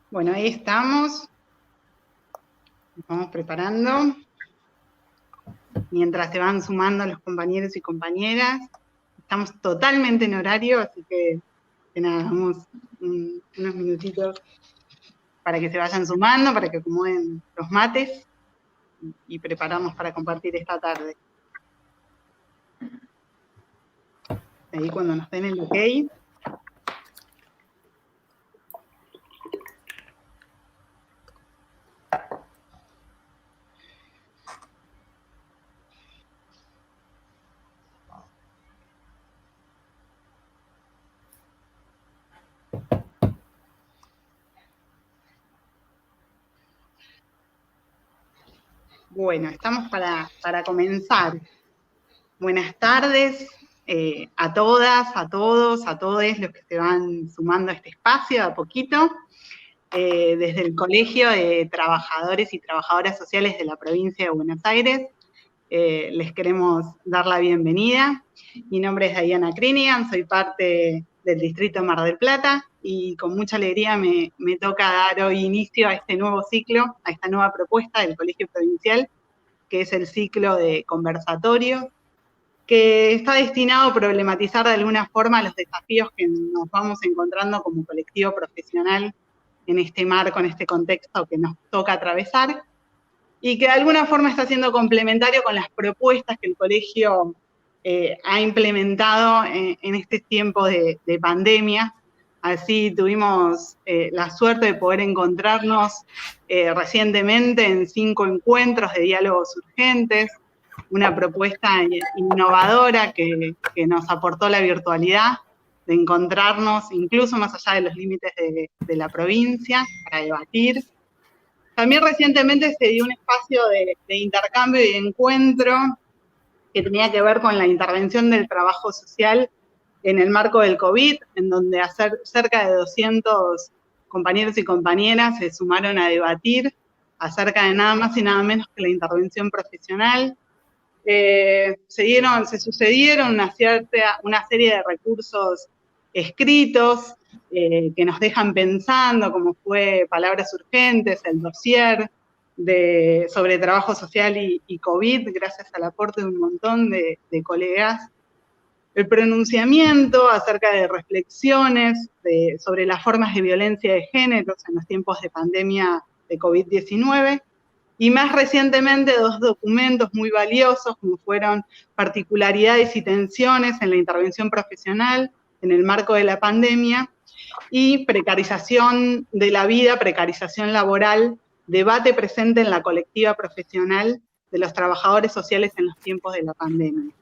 Bueno, ahí estamos. Nos vamos preparando. Mientras se van sumando los compañeros y compañeras. Estamos totalmente en horario, así que nada, damos unos minutitos para que se vayan sumando, para que acomoden los mates y prepararnos para compartir esta tarde. Ahí cuando nos den el ok. Bueno, estamos para comenzar. Buenas tardes a todas, a todos, a todos los que se van sumando a este espacio de a poquito. Desde el Colegio de Trabajadores y Trabajadoras Sociales de la provincia de Buenos Aires, les queremos dar la bienvenida. Mi nombre es Diana Crinigan, soy parte del Distrito Mar del Plata y con mucha alegría me toca dar hoy inicio a este nuevo ciclo, a esta nueva propuesta del Colegio Provincial, que es el ciclo de conversatorio, que está destinado a problematizar de alguna forma los desafíos que nos vamos encontrando como colectivo profesional en este marco, en este contexto que nos toca atravesar, y que de alguna forma está siendo complementario con las propuestas que el colegio ha implementado en este tiempo de pandemia. Así tuvimos la suerte de poder encontrarnos recientemente en 5 encuentros de diálogos urgentes, una propuesta innovadora que nos aportó la virtualidad, de encontrarnos incluso más allá de los límites de la provincia para debatir. También recientemente se dio un espacio de intercambio y de encuentro que tenía que ver con la intervención del trabajo social en el marco del COVID, en donde cerca de 200 compañeros y compañeras se sumaron a debatir acerca de nada más y nada menos que la intervención profesional. Se sucedieron una serie de recursos escritos que nos dejan pensando, como fue Palabras Urgentes, el dossier sobre trabajo social y COVID, gracias al aporte de un montón de colegas. El pronunciamiento acerca de reflexiones sobre las formas de violencia de géneros en los tiempos de pandemia de COVID-19. Y más recientemente 2 documentos muy valiosos, como fueron Particularidades y tensiones en la intervención profesional en el marco de la pandemia y Precarización de la vida, precarización laboral, debate presente en la colectiva profesional de los trabajadores sociales en los tiempos de la pandemia.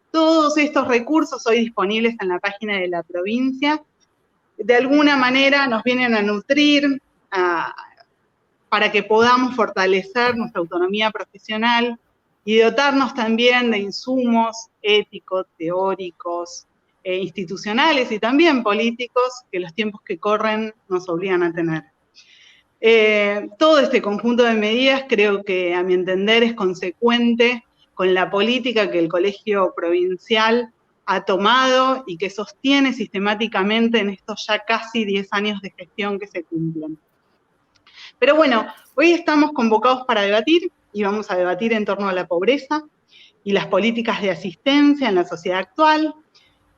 Todos estos recursos hoy disponibles en la página de la provincia, de alguna manera nos vienen a nutrir, para que podamos fortalecer nuestra autonomía profesional y dotarnos también de insumos éticos, teóricos, institucionales y también políticos que los tiempos que corren nos obligan a tener. Todo este conjunto de medidas creo que a mi entender es consecuente con la política que el Colegio Provincial ha tomado y que sostiene sistemáticamente en estos ya casi 10 años de gestión que se cumplen. Pero bueno, hoy estamos convocados para debatir y vamos a debatir en torno a la pobreza y las políticas de asistencia en la sociedad actual.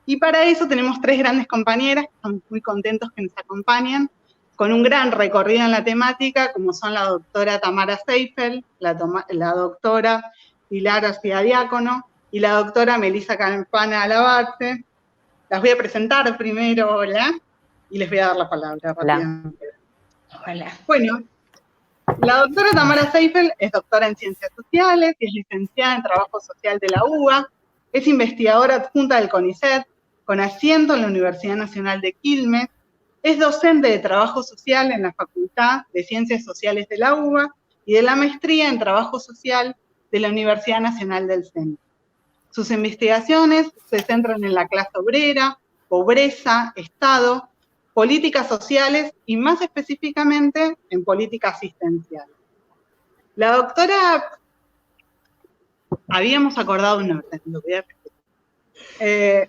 Y para eso tenemos 3 grandes compañeras que estamos muy contentos que nos acompañen, con un gran recorrido en la temática, como son la doctora Tamara Seifel, la doctora Pilar García Diácono y la doctora Melisa Campana Alabarte. Las voy a presentar primero, hola, y les voy a dar la palabra rápidamente. Hola. Bueno, la doctora Tamara Seifel es doctora en Ciencias Sociales y es licenciada en Trabajo Social de la UBA, es investigadora adjunta del CONICET, con asiento en la Universidad Nacional de Quilmes, es docente de Trabajo Social en la Facultad de Ciencias Sociales de la UBA y de la Maestría en Trabajo Social de la Universidad Nacional del Centro. Sus investigaciones se centran en la clase obrera, pobreza, Estado, políticas sociales y más específicamente en política asistencial. La doctora, habíamos acordado un orden, lo voy a repetir.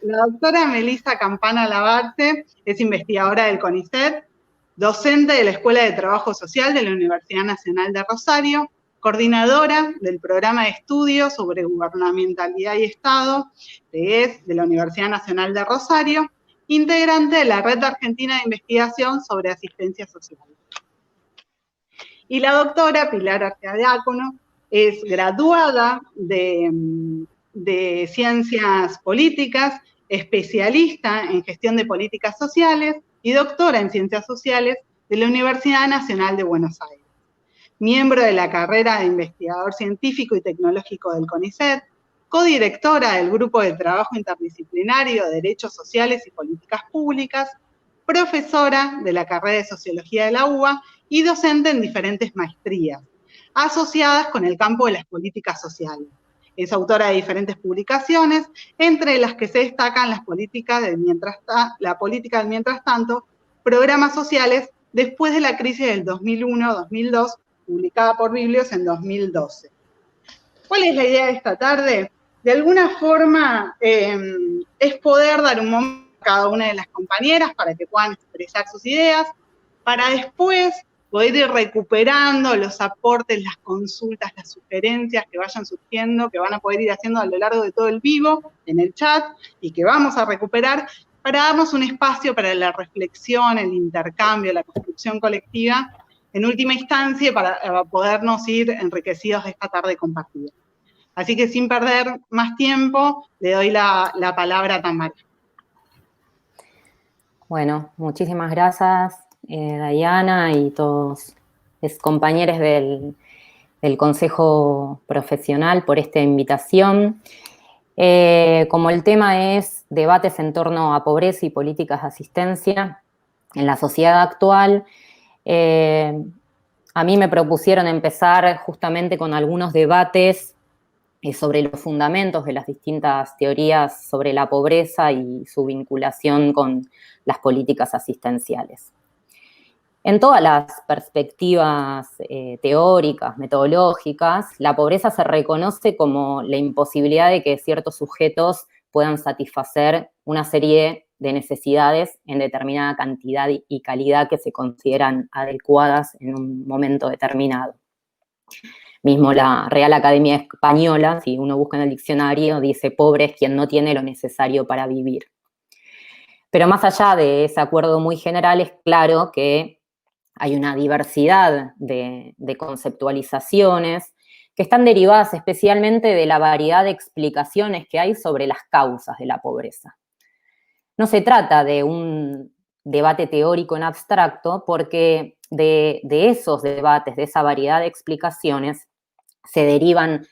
La doctora Melisa Campana Alabarte es investigadora del CONICET, docente de la Escuela de Trabajo Social de la Universidad Nacional de Rosario, coordinadora del programa de estudios sobre gubernamentalidad y Estado, de la Universidad Nacional de Rosario, integrante de la Red Argentina de Investigación sobre Asistencia Social. Y la doctora Pilar Arteagácono es graduada de Ciencias Políticas, especialista en Gestión de Políticas Sociales y doctora en Ciencias Sociales de la Universidad Nacional de Buenos Aires. Miembro de la carrera de investigador científico y tecnológico del CONICET, codirectora del Grupo de Trabajo Interdisciplinario de Derechos Sociales y Políticas Públicas, profesora de la carrera de Sociología de la UBA y docente en diferentes maestrías, asociadas con el campo de las políticas sociales. Es autora de diferentes publicaciones, entre las que se destacan la política del mientras tanto, programas sociales después de la crisis del 2001-2002, publicada por Biblios en 2012. ¿Cuál es la idea de esta tarde? De alguna forma es poder dar un momento a cada una de las compañeras para que puedan expresar sus ideas, para después poder ir recuperando los aportes, las consultas, las sugerencias que vayan surgiendo, que van a poder ir haciendo a lo largo de todo el vivo, en el chat, y que vamos a recuperar para darnos un espacio para la reflexión, el intercambio, la construcción colectiva, en última instancia, para podernos ir enriquecidos de esta tarde compartida. Así que sin perder más tiempo, le doy la palabra a Tamara. Bueno, muchísimas gracias, Dayana y todos los compañeros del Consejo Profesional por esta invitación. Como el tema es debates en torno a pobreza y políticas de asistencia en la sociedad actual, a mí me propusieron empezar justamente con algunos debates sobre los fundamentos de las distintas teorías sobre la pobreza y su vinculación con las políticas asistenciales. En todas las perspectivas teóricas, metodológicas, la pobreza se reconoce como la imposibilidad de que ciertos sujetos puedan satisfacer una serie de necesidades en determinada cantidad y calidad que se consideran adecuadas en un momento determinado. Mismo la Real Academia Española, si uno busca en el diccionario, dice pobre es quien no tiene lo necesario para vivir. Pero más allá de ese acuerdo muy general, es claro que hay una diversidad de conceptualizaciones que están derivadas especialmente de la variedad de explicaciones que hay sobre las causas de la pobreza. No se trata de un debate teórico en abstracto, porque de esos debates, de esa variedad de explicaciones, se derivan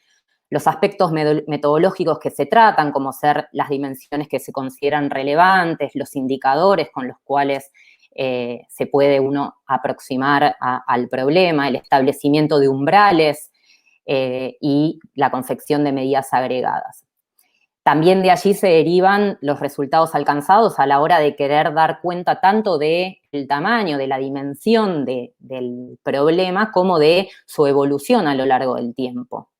los aspectos metodológicos que se tratan, como ser las dimensiones que se consideran relevantes, los indicadores con los cuales se puede uno aproximar al problema, el establecimiento de umbrales y la confección de medidas agregadas. También de allí se derivan los resultados alcanzados a la hora de querer dar cuenta tanto del tamaño, de la dimensión del problema, como de su evolución a lo largo del tiempo.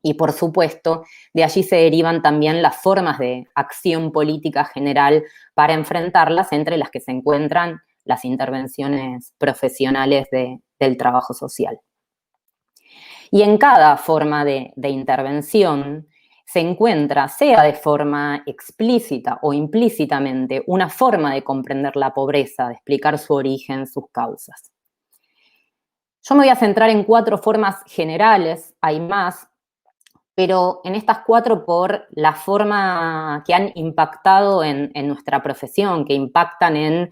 Y, por supuesto, de allí se derivan también las formas de acción política general para enfrentarlas, entre las que se encuentran las intervenciones profesionales del trabajo social. Y en cada forma de intervención se encuentra, sea de forma explícita o implícitamente, una forma de comprender la pobreza, de explicar su origen, sus causas. Yo me voy a centrar en 4 formas generales, hay más, pero en estas 4 por la forma que han impactado en nuestra profesión, que impactan en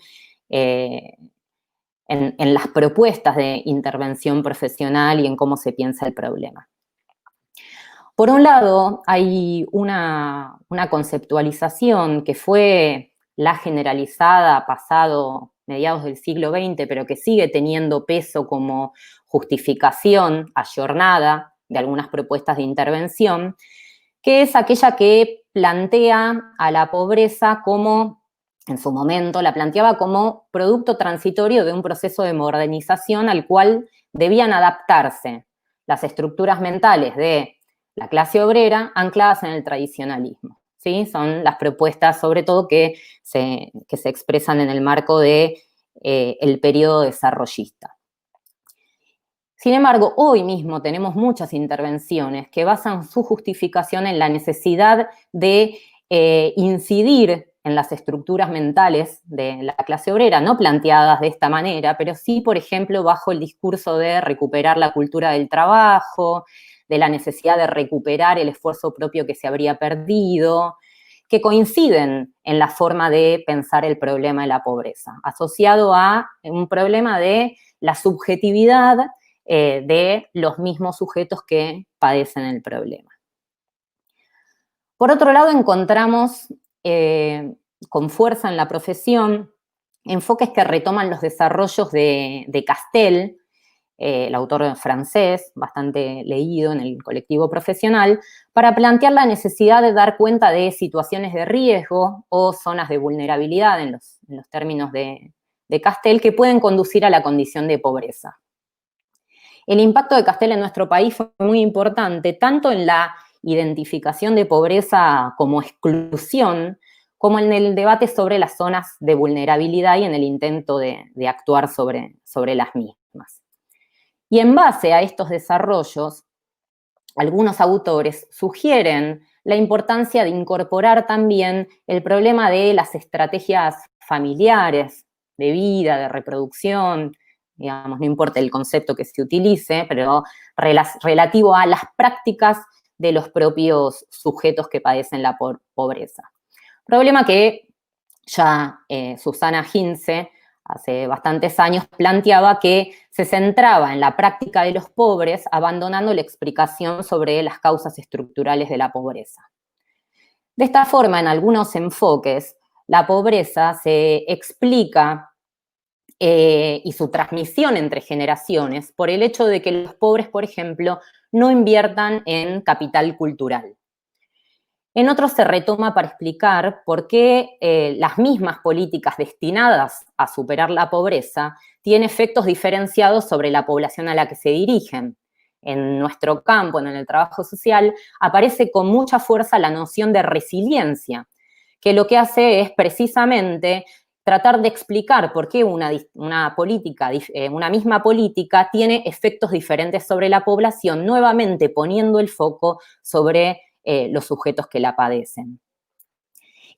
las propuestas de intervención profesional y en cómo se piensa el problema. Por un lado, hay una conceptualización que fue la generalizada pasado mediados del siglo XX, pero que sigue teniendo peso como justificación ayornada de algunas propuestas de intervención, que es aquella que plantea a la pobreza como, en su momento, la planteaba como producto transitorio de un proceso de modernización al cual debían adaptarse las estructuras mentales de la clase obrera ancladas en el tradicionalismo, ¿sí? Son las propuestas, sobre todo, que se expresan en el marco de el periodo desarrollista. Sin embargo, hoy mismo tenemos muchas intervenciones que basan su justificación en la necesidad de incidir en las estructuras mentales de la clase obrera, no planteadas de esta manera, pero sí, por ejemplo, bajo el discurso de recuperar la cultura del trabajo, de la necesidad de recuperar el esfuerzo propio que se habría perdido, que coinciden en la forma de pensar el problema de la pobreza, asociado a un problema de la subjetividad de los mismos sujetos que padecen el problema. Por otro lado, encontramos con fuerza en la profesión enfoques que retoman los desarrollos de Castel, el autor francés, bastante leído en el colectivo profesional, para plantear la necesidad de dar cuenta de situaciones de riesgo o zonas de vulnerabilidad, en los términos de Castel, que pueden conducir a la condición de pobreza. El impacto de Castel en nuestro país fue muy importante, tanto en la identificación de pobreza como exclusión, como en el debate sobre las zonas de vulnerabilidad y en el intento de actuar sobre las mismas. Y en base a estos desarrollos, algunos autores sugieren la importancia de incorporar también el problema de las estrategias familiares, de vida, de reproducción, digamos, no importa el concepto que se utilice, pero relativo a las prácticas de los propios sujetos que padecen la pobreza. Problema que ya Susana Hintze, hace bastantes años, planteaba que se centraba en la práctica de los pobres, abandonando la explicación sobre las causas estructurales de la pobreza. De esta forma, en algunos enfoques, la pobreza se explica y su transmisión entre generaciones por el hecho de que los pobres, por ejemplo, no inviertan en capital cultural. En otros se retoma para explicar por qué las mismas políticas destinadas a superar la pobreza tienen efectos diferenciados sobre la población a la que se dirigen. En nuestro campo, en el trabajo social, aparece con mucha fuerza la noción de resiliencia, que lo que hace es precisamente tratar de explicar por qué una misma política tiene efectos diferentes sobre la población, nuevamente poniendo el foco sobre los sujetos que la padecen.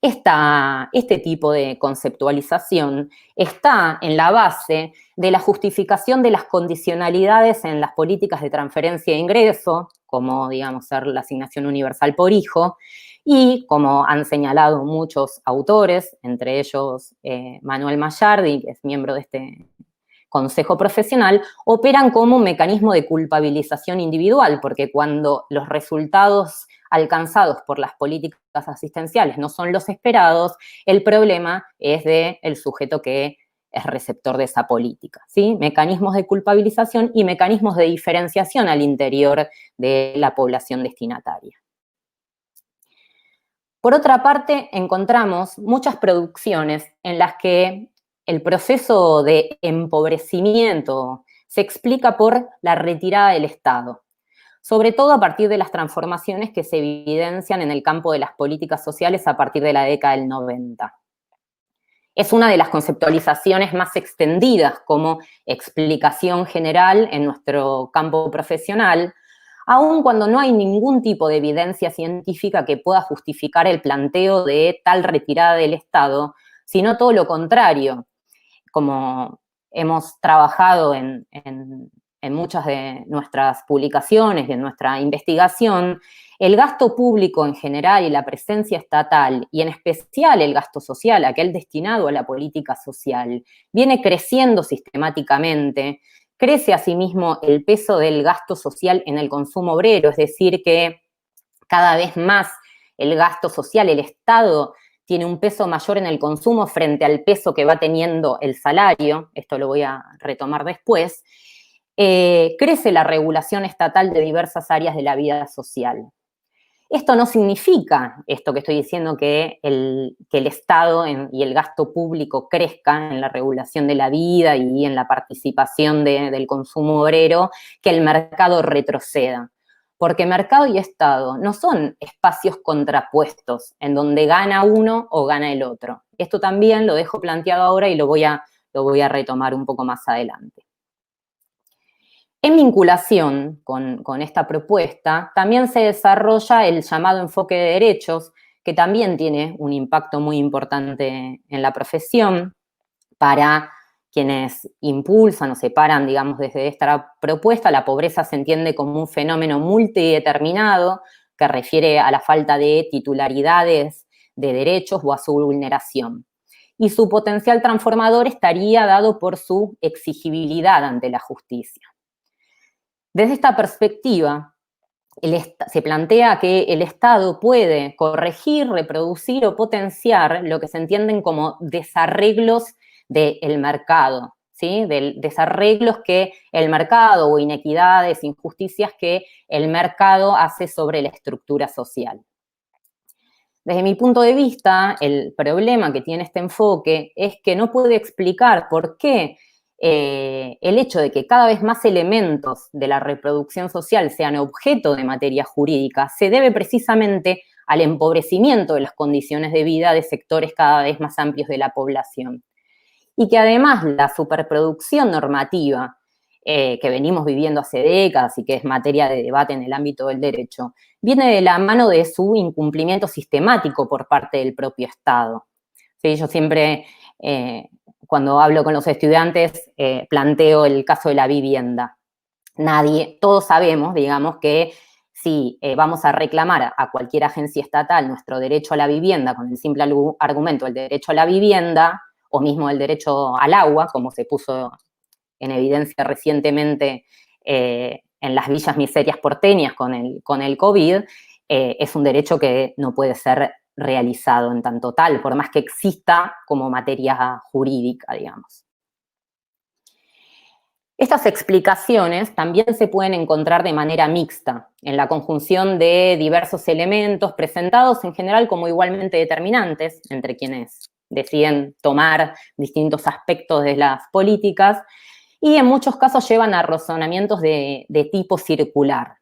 Este tipo de conceptualización está en la base de la justificación de las condicionalidades en las políticas de transferencia de ingreso, como, digamos, ser la asignación universal por hijo, y como han señalado muchos autores, entre ellos Manuel Mayardi, que es miembro de este consejo profesional, operan como un mecanismo de culpabilización individual, porque cuando los resultados alcanzados por las políticas asistenciales no son los esperados, el problema es del sujeto que es receptor de esa política, ¿sí? Mecanismos de culpabilización y mecanismos de diferenciación al interior de la población destinataria. Por otra parte, encontramos muchas producciones en las que el proceso de empobrecimiento se explica por la retirada del Estado, sobre todo a partir de las transformaciones que se evidencian en el campo de las políticas sociales a partir de la década del 90. Es una de las conceptualizaciones más extendidas como explicación general en nuestro campo profesional, aun cuando no hay ningún tipo de evidencia científica que pueda justificar el planteo de tal retirada del Estado, sino todo lo contrario. Como hemos trabajado en muchas de nuestras publicaciones y en nuestra investigación, el gasto público en general y la presencia estatal, y en especial el gasto social, aquel destinado a la política social, viene creciendo sistemáticamente. Crece asimismo el peso del gasto social en el consumo obrero, es decir, que cada vez más el gasto social, el Estado, tiene un peso mayor en el consumo frente al peso que va teniendo el salario, esto lo voy a retomar después. Crece la regulación estatal de diversas áreas de la vida social. Esto no significa, esto que estoy diciendo, que el Estado y el gasto público crezcan en la regulación de la vida y en la participación del consumo obrero, que el mercado retroceda. Porque mercado y Estado no son espacios contrapuestos en donde gana uno o gana el otro. Esto también lo dejo planteado ahora y lo voy a lo voy a retomar un poco más adelante. En vinculación con esta propuesta, también se desarrolla el llamado enfoque de derechos, que también tiene un impacto muy importante en la profesión. Para quienes impulsan o separan, digamos, desde esta propuesta, la pobreza se entiende como un fenómeno multideterminado que refiere a la falta de titularidades de derechos o a su vulneración. Y su potencial transformador estaría dado por su exigibilidad ante la justicia. Desde esta perspectiva, se plantea que el Estado puede corregir, reproducir o potenciar lo que se entienden como desarreglos del mercado, ¿sí? Desarreglos que el mercado o inequidades, injusticias que el mercado hace sobre la estructura social. Desde mi punto de vista, el problema que tiene este enfoque es que no puede explicar por qué el hecho de que cada vez más elementos de la reproducción social sean objeto de materia jurídica se debe precisamente al empobrecimiento de las condiciones de vida de sectores cada vez más amplios de la población. Y que además la superproducción normativa que venimos viviendo hace décadas y que es materia de debate en el ámbito del derecho, viene de la mano de su incumplimiento sistemático por parte del propio Estado. ¿Sí? Yo siempre, cuando hablo con los estudiantes, planteo el caso de la vivienda. Todos sabemos, digamos, que si vamos a reclamar a cualquier agencia estatal nuestro derecho a la vivienda con el simple argumento del derecho a la vivienda, o mismo el derecho al agua, como se puso en evidencia recientemente en las villas miserias porteñas con el COVID, es un derecho que no puede ser realizado en tanto tal, por más que exista como materia jurídica, digamos. Estas explicaciones también se pueden encontrar de manera mixta, en la conjunción de diversos elementos presentados en general como igualmente determinantes entre quienes deciden tomar distintos aspectos de las políticas, y en muchos casos llevan a razonamientos de tipo circular.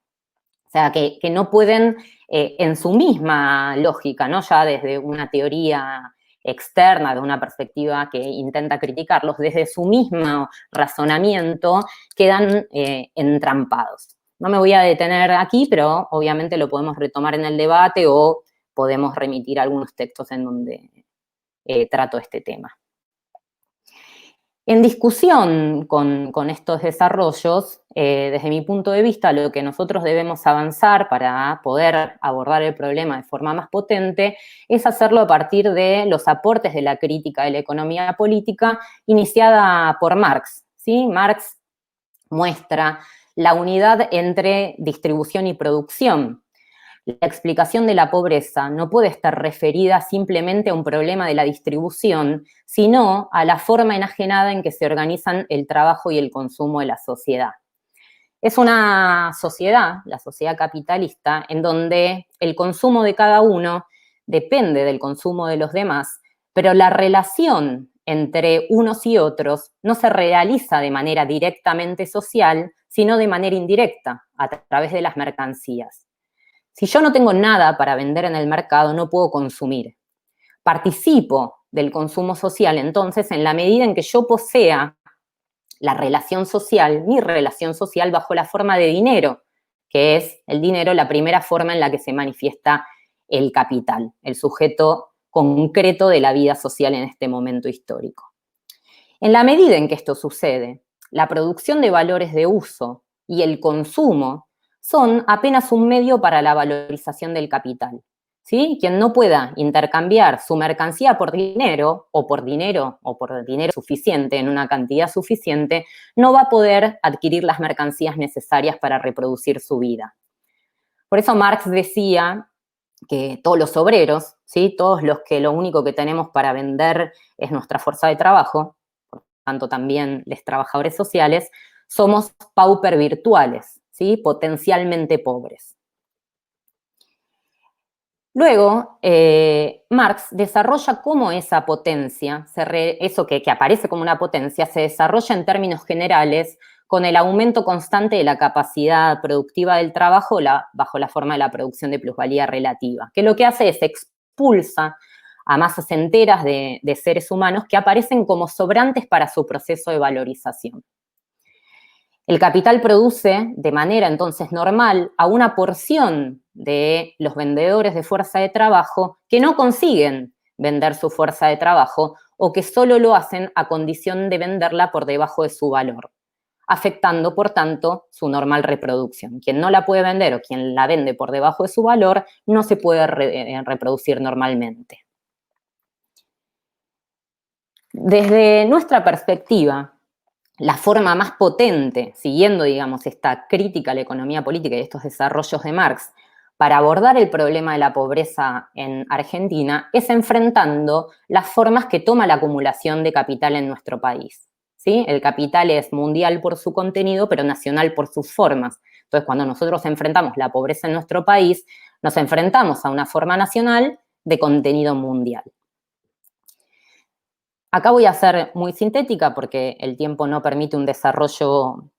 O sea, que no pueden, en su misma lógica, ¿no? Ya desde una teoría externa, de una perspectiva que intenta criticarlos, desde su mismo razonamiento quedan entrampados. No me voy a detener aquí, pero obviamente lo podemos retomar en el debate o podemos remitir algunos textos en donde trato este tema. En discusión con estos desarrollos, desde mi punto de vista, lo que nosotros debemos avanzar para poder abordar el problema de forma más potente es hacerlo a partir de los aportes de la crítica de la economía política iniciada por Marx, ¿sí? Marx muestra la unidad entre distribución y producción. La explicación de la pobreza no puede estar referida simplemente a un problema de la distribución, sino a la forma enajenada en que se organizan el trabajo y el consumo de la sociedad. Es una sociedad, la sociedad capitalista, en donde el consumo de cada uno depende del consumo de los demás, pero la relación entre unos y otros no se realiza de manera directamente social, sino de manera indirecta, a través de las mercancías. Si yo no tengo nada para vender en el mercado, no puedo consumir. Participo del consumo social, entonces, en la medida en que yo posea la relación social, mi relación social bajo la forma de dinero, que es el dinero la primera forma en la que se manifiesta el capital, el sujeto concreto de la vida social en este momento histórico. En la medida en que esto sucede, la producción de valores de uso y el consumo son apenas un medio para la valorización del capital, ¿sí? Quien no pueda intercambiar su mercancía por dinero o por dinero suficiente, en una cantidad suficiente, no va a poder adquirir las mercancías necesarias para reproducir su vida. Por eso Marx decía que todos los obreros, ¿sí? Todos los que lo único que tenemos para vender es nuestra fuerza de trabajo, por tanto también los trabajadores sociales, somos pauper virtuales, ¿sí? Potencialmente pobres. Luego, Marx desarrolla cómo esa potencia, eso que aparece como una potencia, se desarrolla en términos generales con el aumento constante de la capacidad productiva del trabajo bajo la forma de la producción de plusvalía relativa, que lo que hace es expulsa a masas enteras de seres humanos que aparecen como sobrantes para su proceso de valorización. El capital produce de manera entonces normal a una porción de los vendedores de fuerza de trabajo que no consiguen vender su fuerza de trabajo o que solo lo hacen a condición de venderla por debajo de su valor, afectando, por tanto, su normal reproducción. Quien no la puede vender o quien la vende por debajo de su valor no se puede reproducir normalmente. Desde nuestra perspectiva, la forma más potente, siguiendo, digamos, esta crítica a la economía política y estos desarrollos de Marx, para abordar el problema de la pobreza en Argentina, es enfrentando las formas que toma la acumulación de capital en nuestro país. ¿Sí? El capital es mundial por su contenido, pero nacional por sus formas. Entonces, cuando nosotros enfrentamos la pobreza en nuestro país, nos enfrentamos a una forma nacional de contenido mundial. Acá voy a ser muy sintética porque el tiempo no permite un desarrollo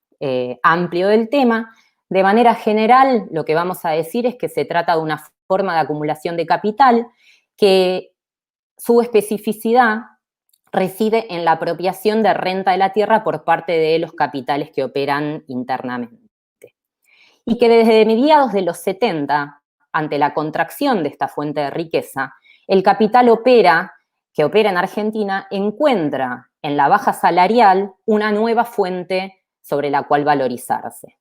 amplio del tema. De manera general, lo que vamos a decir es que se trata de una forma de acumulación de capital que su especificidad reside en la apropiación de renta de la tierra por parte de los capitales que operan internamente. Y que desde mediados de los 70, ante la contracción de esta fuente de riqueza, el capital que opera en Argentina encuentra en la baja salarial una nueva fuente sobre la cual valorizarse.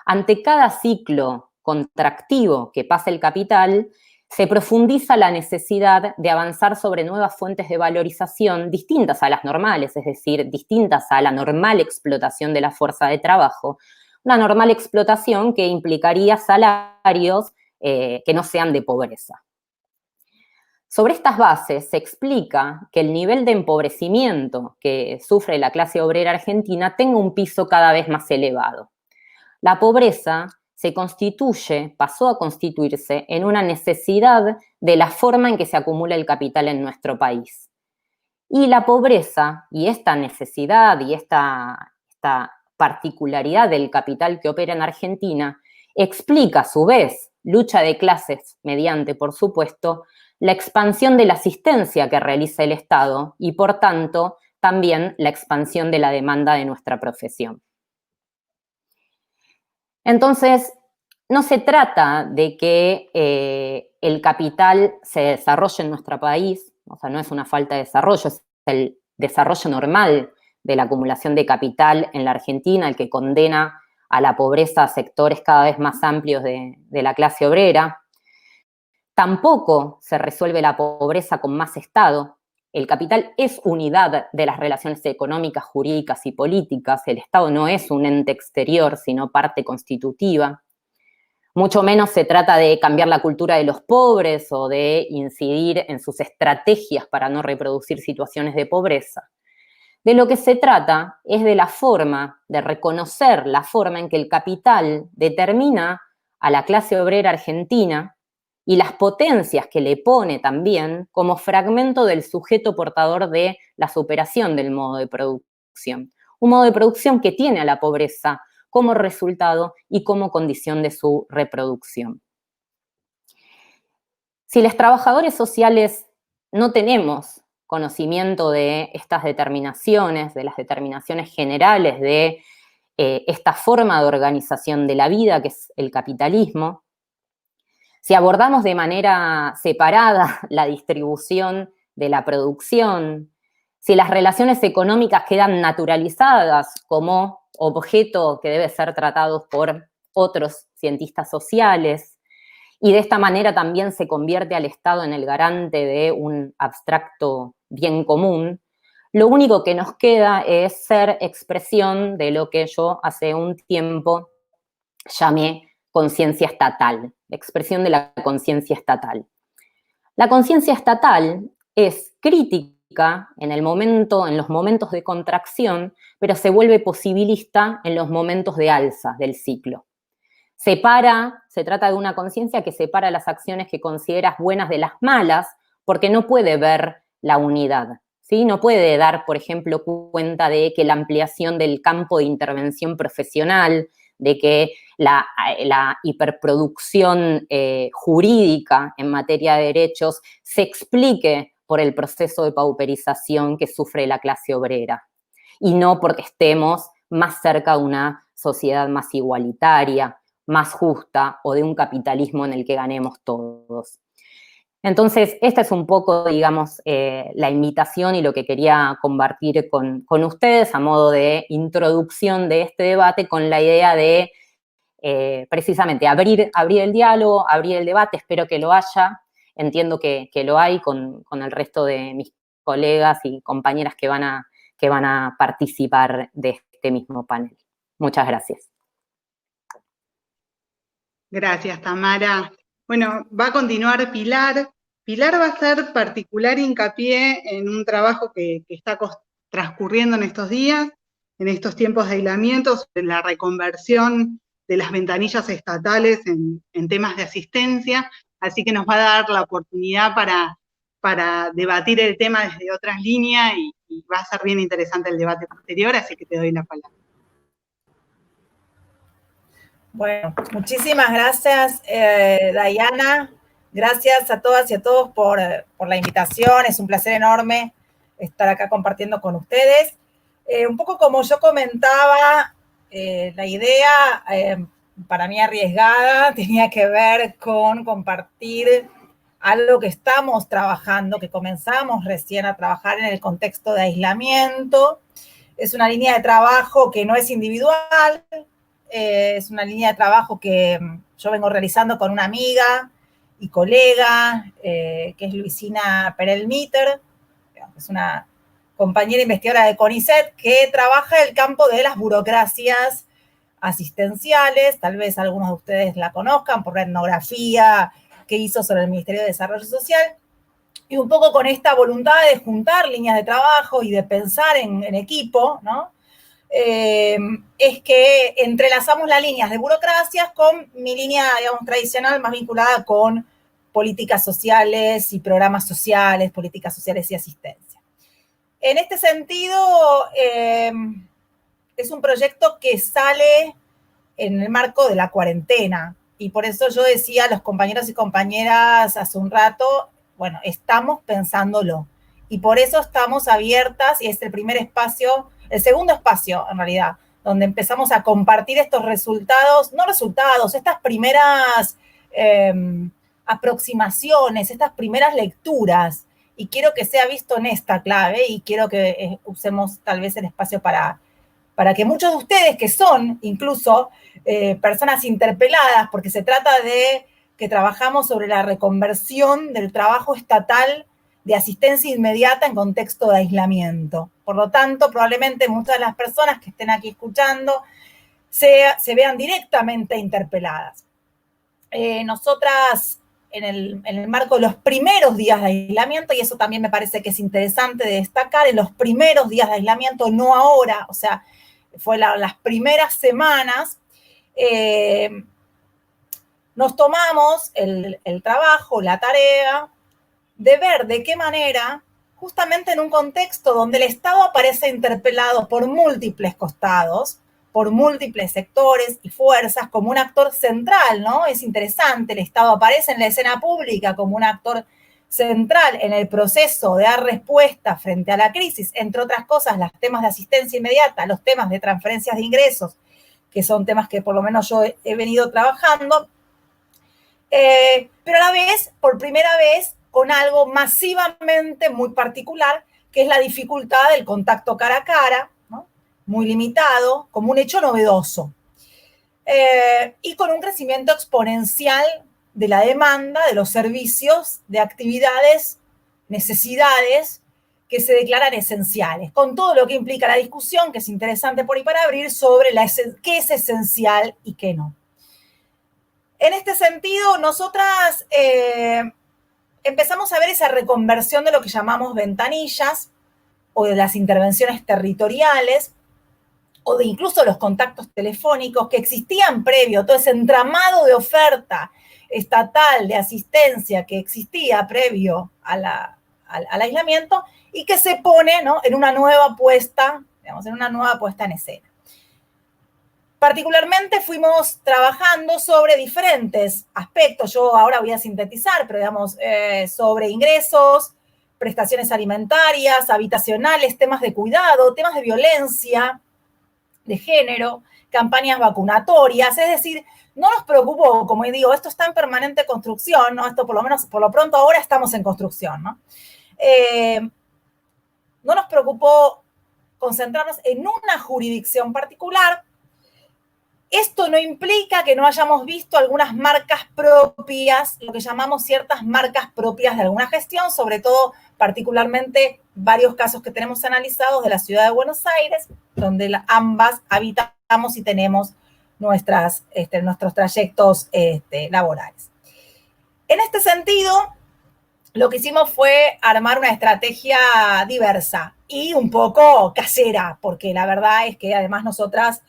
Ante cada ciclo contractivo que pasa el capital, se profundiza la necesidad de avanzar sobre nuevas fuentes de valorización distintas a las normales, es decir, distintas a la normal explotación de la fuerza de trabajo, una normal explotación que implicaría salarios que no sean de pobreza. Sobre estas bases se explica que el nivel de empobrecimiento que sufre la clase obrera argentina tenga un piso cada vez más elevado. La pobreza pasó a constituirse en una necesidad de la forma en que se acumula el capital en nuestro país. Y la pobreza y esta necesidad y esta particularidad del capital que opera en Argentina explica a su vez lucha de clases mediante, por supuesto, la expansión de la asistencia que realiza el Estado y, por tanto, también la expansión de la demanda de nuestra profesión. Entonces, no se trata de que el capital se desarrolle en nuestro país, o sea, no es una falta de desarrollo, es el desarrollo normal de la acumulación de capital en la Argentina, el que condena a la pobreza a sectores cada vez más amplios de la clase obrera. Tampoco se resuelve la pobreza con más Estado. El capital es unidad de las relaciones económicas, jurídicas y políticas. El Estado no es un ente exterior, sino parte constitutiva. Mucho menos se trata de cambiar la cultura de los pobres o de incidir en sus estrategias para no reproducir situaciones de pobreza. De lo que se trata es de la forma, de reconocer la forma en que el capital determina a la clase obrera argentina y las potencias que le pone también como fragmento del sujeto portador de la superación del modo de producción. Un modo de producción que tiene a la pobreza como resultado y como condición de su reproducción. Si los trabajadores sociales no tenemos conocimiento de estas determinaciones, de las determinaciones generales de esta forma de organización de la vida que es el capitalismo, si abordamos de manera separada la distribución de la producción, si las relaciones económicas quedan naturalizadas como objeto que debe ser tratado por otros cientistas sociales, y de esta manera también se convierte al Estado en el garante de un abstracto bien común, lo único que nos queda es ser expresión de lo que yo hace un tiempo llamé conciencia estatal, expresión de la conciencia estatal. La conciencia estatal es crítica en los momentos de contracción, pero se vuelve posibilista en los momentos de alza del ciclo. Se trata de una conciencia que separa las acciones que consideras buenas de las malas, porque no puede ver la unidad, ¿sí? No puede dar, por ejemplo, cuenta de que la ampliación del campo de intervención profesional, de que la hiperproducción jurídica en materia de derechos se explique por el proceso de pauperización que sufre la clase obrera, y no porque estemos más cerca de una sociedad más igualitaria, más justa, o de un capitalismo en el que ganemos todos. Entonces, esta es un poco, digamos, la invitación y lo que quería compartir con ustedes a modo de introducción de este debate, con la idea de precisamente abrir el diálogo, abrir el debate. Espero que lo haya. Entiendo que lo hay con el resto de mis colegas y compañeras que van a participar de este mismo panel. Muchas gracias. Gracias, Tamara. Bueno, va a continuar Pilar. Pilar va a hacer particular hincapié en un trabajo que está transcurriendo en estos días, en estos tiempos de aislamiento, sobre la reconversión de las ventanillas estatales en temas de asistencia, así que nos va a dar la oportunidad para debatir el tema desde otras líneas y va a ser bien interesante el debate posterior, así que te doy la palabra. Bueno, muchísimas gracias, Dayana. Gracias a todas y a todos por la invitación. Es un placer enorme estar acá compartiendo con ustedes. Un poco como yo comentaba, la idea, para mí arriesgada, tenía que ver con compartir algo que estamos trabajando, que comenzamos recién a trabajar en el contexto de aislamiento. Es una línea de trabajo que no es individual, es una línea de trabajo que yo vengo realizando con una amiga y colega, que es Luisina Perelmiter, es una compañera investigadora de CONICET que trabaja el campo de las burocracias asistenciales. Tal vez algunos de ustedes la conozcan por la etnografía que hizo sobre el Ministerio de Desarrollo Social, y un poco con esta voluntad de juntar líneas de trabajo y de pensar en equipo, ¿no? Es que entrelazamos las líneas de burocracias con mi línea, digamos, tradicional, más vinculada con políticas sociales y programas sociales, políticas sociales y asistencia. En este sentido, es un proyecto que sale en el marco de la cuarentena, y por eso yo decía a los compañeros y compañeras hace un rato, bueno, estamos pensándolo, y por eso estamos abiertas, y es el primer espacio, el segundo espacio, en realidad, donde empezamos a compartir estos resultados, estas primeras aproximaciones, estas primeras lecturas, y quiero que sea visto en esta clave, y quiero que usemos tal vez el espacio para que muchos de ustedes, que son incluso personas interpeladas, porque se trata de que trabajamos sobre la reconversión del trabajo estatal de asistencia inmediata en contexto de aislamiento. Por lo tanto, probablemente muchas de las personas que estén aquí escuchando se vean directamente interpeladas. Nosotras, en el marco de los primeros días de aislamiento, y eso también me parece que es interesante de destacar, en los primeros días de aislamiento, no ahora, o sea, fue las primeras semanas, nos tomamos el trabajo, la tarea, de ver de qué manera, justamente en un contexto donde el Estado aparece interpelado por múltiples costados, por múltiples sectores y fuerzas, como un actor central, ¿no? Es interesante, el Estado aparece en la escena pública como un actor central en el proceso de dar respuesta frente a la crisis, entre otras cosas, los temas de asistencia inmediata, los temas de transferencias de ingresos, que son temas que por lo menos yo he venido trabajando, pero a la vez, por primera vez, con algo masivamente muy particular, que es la dificultad del contacto cara a cara, ¿no? Muy limitado, como un hecho novedoso. Y con un crecimiento exponencial de la demanda, de los servicios, de actividades, necesidades que se declaran esenciales, con todo lo que implica la discusión, que es interesante por ahí para abrir, sobre qué es esencial y qué no. En este sentido, nosotras empezamos a ver esa reconversión de lo que llamamos ventanillas, o de las intervenciones territoriales, o de incluso los contactos telefónicos que existían previo, todo ese entramado de oferta estatal de asistencia que existía previo al aislamiento, y que se pone, ¿no?, en una nueva puesta, digamos, en una nueva puesta en escena. Particularmente fuimos trabajando sobre diferentes aspectos. Yo ahora voy a sintetizar, pero digamos, sobre ingresos, prestaciones alimentarias, habitacionales, temas de cuidado, temas de violencia de género, campañas vacunatorias, es decir, no nos preocupó, como digo, esto está en permanente construcción, ¿no? Esto por lo menos, por lo pronto ahora estamos en construcción, ¿no? No nos preocupó concentrarnos en una jurisdicción particular. Esto no implica que no hayamos visto algunas marcas propias, lo que llamamos ciertas marcas propias de alguna gestión, sobre todo particularmente varios casos que tenemos analizados de la ciudad de Buenos Aires, donde ambas habitamos y tenemos nuestros trayectos laborales. En este sentido, lo que hicimos fue armar una estrategia diversa y un poco casera, porque la verdad es que además nosotras,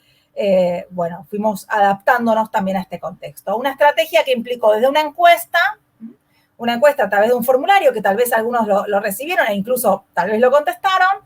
fuimos adaptándonos también a este contexto. Una estrategia que implicó desde una encuesta a través de un formulario que tal vez algunos lo recibieron e incluso tal vez lo contestaron,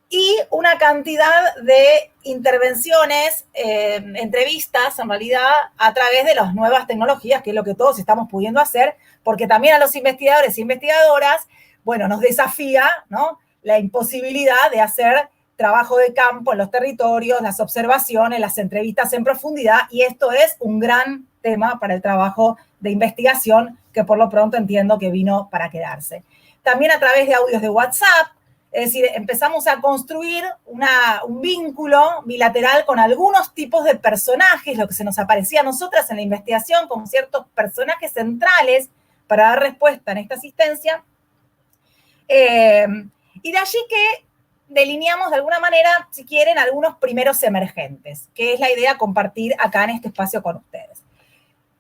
y una cantidad de intervenciones, entrevistas, en realidad, a través de las nuevas tecnologías, que es lo que todos estamos pudiendo hacer, porque también a los investigadores e investigadoras, nos desafía, ¿no?, la imposibilidad de hacer trabajo de campo en los territorios, las observaciones, las entrevistas en profundidad, y esto es un gran tema para el trabajo de investigación que por lo pronto entiendo que vino para quedarse. También a través de audios de WhatsApp, es decir, empezamos a construir un vínculo bilateral con algunos tipos de personajes, lo que se nos aparecía a nosotras en la investigación como ciertos personajes centrales para dar respuesta en esta asistencia. Y de allí que delineamos de alguna manera, si quieren, algunos primeros emergentes, que es la idea compartir acá en este espacio con ustedes.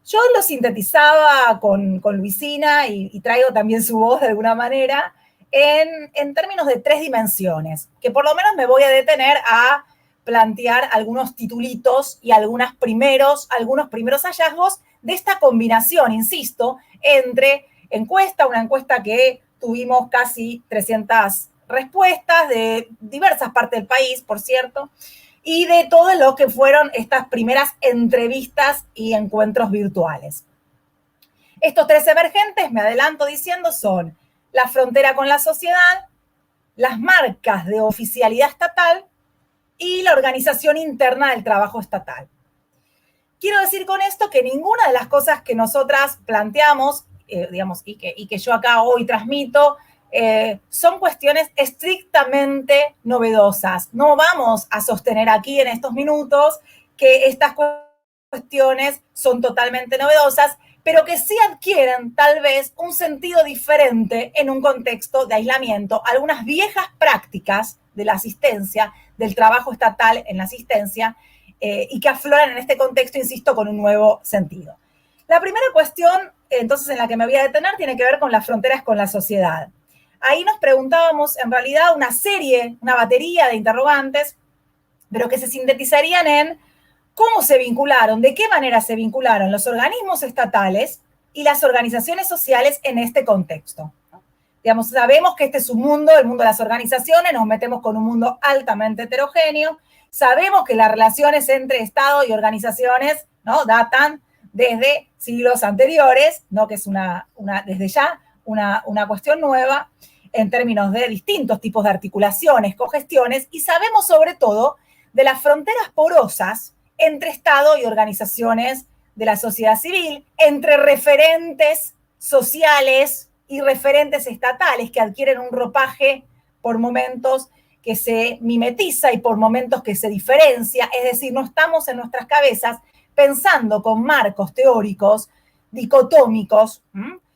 Yo lo sintetizaba con Luisina y traigo también su voz de alguna manera en términos de 3 dimensiones, que por lo menos me voy a detener a plantear algunos titulitos y algunos primeros hallazgos de esta combinación, insisto, entre una encuesta que tuvimos casi 300 respuestas de diversas partes del país, por cierto, y de todo lo que fueron estas primeras entrevistas y encuentros virtuales. Estos 3 emergentes, me adelanto diciendo, son la frontera con la sociedad, las marcas de oficialidad estatal y la organización interna del trabajo estatal. Quiero decir con esto que ninguna de las cosas que nosotras planteamos, y que yo acá hoy transmito, son cuestiones estrictamente novedosas. No vamos a sostener aquí en estos minutos que estas cuestiones son totalmente novedosas, pero que sí adquieren tal vez un sentido diferente en un contexto de aislamiento. Algunas viejas prácticas de la asistencia, del trabajo estatal en la asistencia, y que afloran en este contexto, insisto, con un nuevo sentido. La primera cuestión, entonces, en la que me voy a detener, tiene que ver con las fronteras con la sociedad. Ahí nos preguntábamos, en realidad, una batería de interrogantes, pero que se sintetizarían en cómo se vincularon, de qué manera se vincularon los organismos estatales y las organizaciones sociales en este contexto. Sabemos que este es un mundo, el mundo de las organizaciones, nos metemos con un mundo altamente heterogéneo, sabemos que las relaciones entre Estado y organizaciones, ¿no?, datan desde siglos anteriores, ¿no?, que es desde ya una cuestión nueva en términos de distintos tipos de articulaciones, cogestiones, y sabemos sobre todo de las fronteras porosas entre Estado y organizaciones de la sociedad civil, entre referentes sociales y referentes estatales que adquieren un ropaje por momentos que se mimetiza y por momentos que se diferencia, es decir, no estamos en nuestras cabezas pensando con marcos teóricos dicotómicos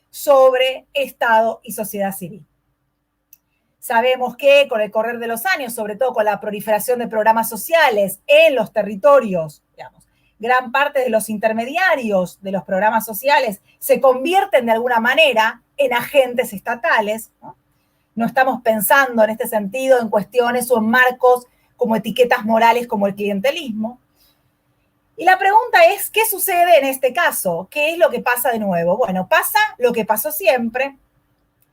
sobre Estado y sociedad civil. Sabemos que con el correr de los años, sobre todo con la proliferación de programas sociales en los territorios, gran parte de los intermediarios de los programas sociales se convierten de alguna manera en agentes estatales, ¿no? No estamos pensando en este sentido en cuestiones o en marcos como etiquetas morales como el clientelismo. Y la pregunta es, ¿qué sucede en este caso? ¿Qué es lo que pasa de nuevo? Bueno, pasa lo que pasó siempre,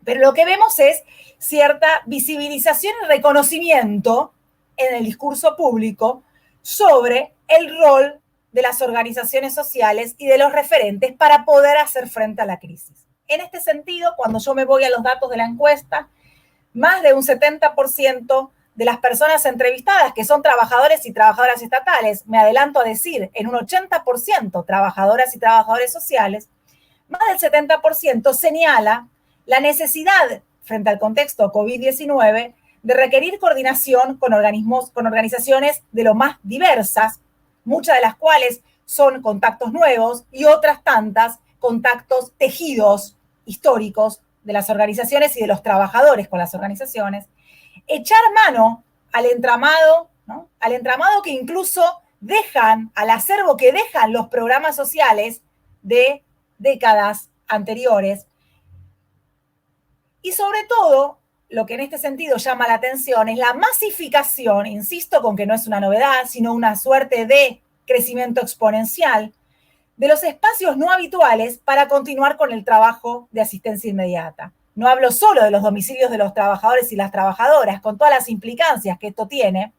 pero lo que vemos es cierta visibilización y reconocimiento en el discurso público sobre el rol de las organizaciones sociales y de los referentes para poder hacer frente a la crisis. En este sentido, cuando yo me voy a los datos de la encuesta, más de un 70% de las personas entrevistadas, que son trabajadores y trabajadoras estatales, me adelanto a decir, en un 80% trabajadoras y trabajadores sociales, más del 70% señala la necesidad, frente al contexto COVID-19, de requerir coordinación con organizaciones de lo más diversas, muchas de las cuales son contactos nuevos y otras tantas contactos tejidos históricos de las organizaciones y de los trabajadores con las organizaciones, echar mano al entramado, ¿no? Al entramado que incluso dejan, al acervo que dejan los programas sociales de décadas anteriores. Y sobre todo, lo que en este sentido llama la atención es la masificación, insisto con que no es una novedad, sino una suerte de crecimiento exponencial de los espacios no habituales para continuar con el trabajo de asistencia inmediata. No hablo solo de los domicilios de los trabajadores y las trabajadoras, con todas las implicancias que esto tiene,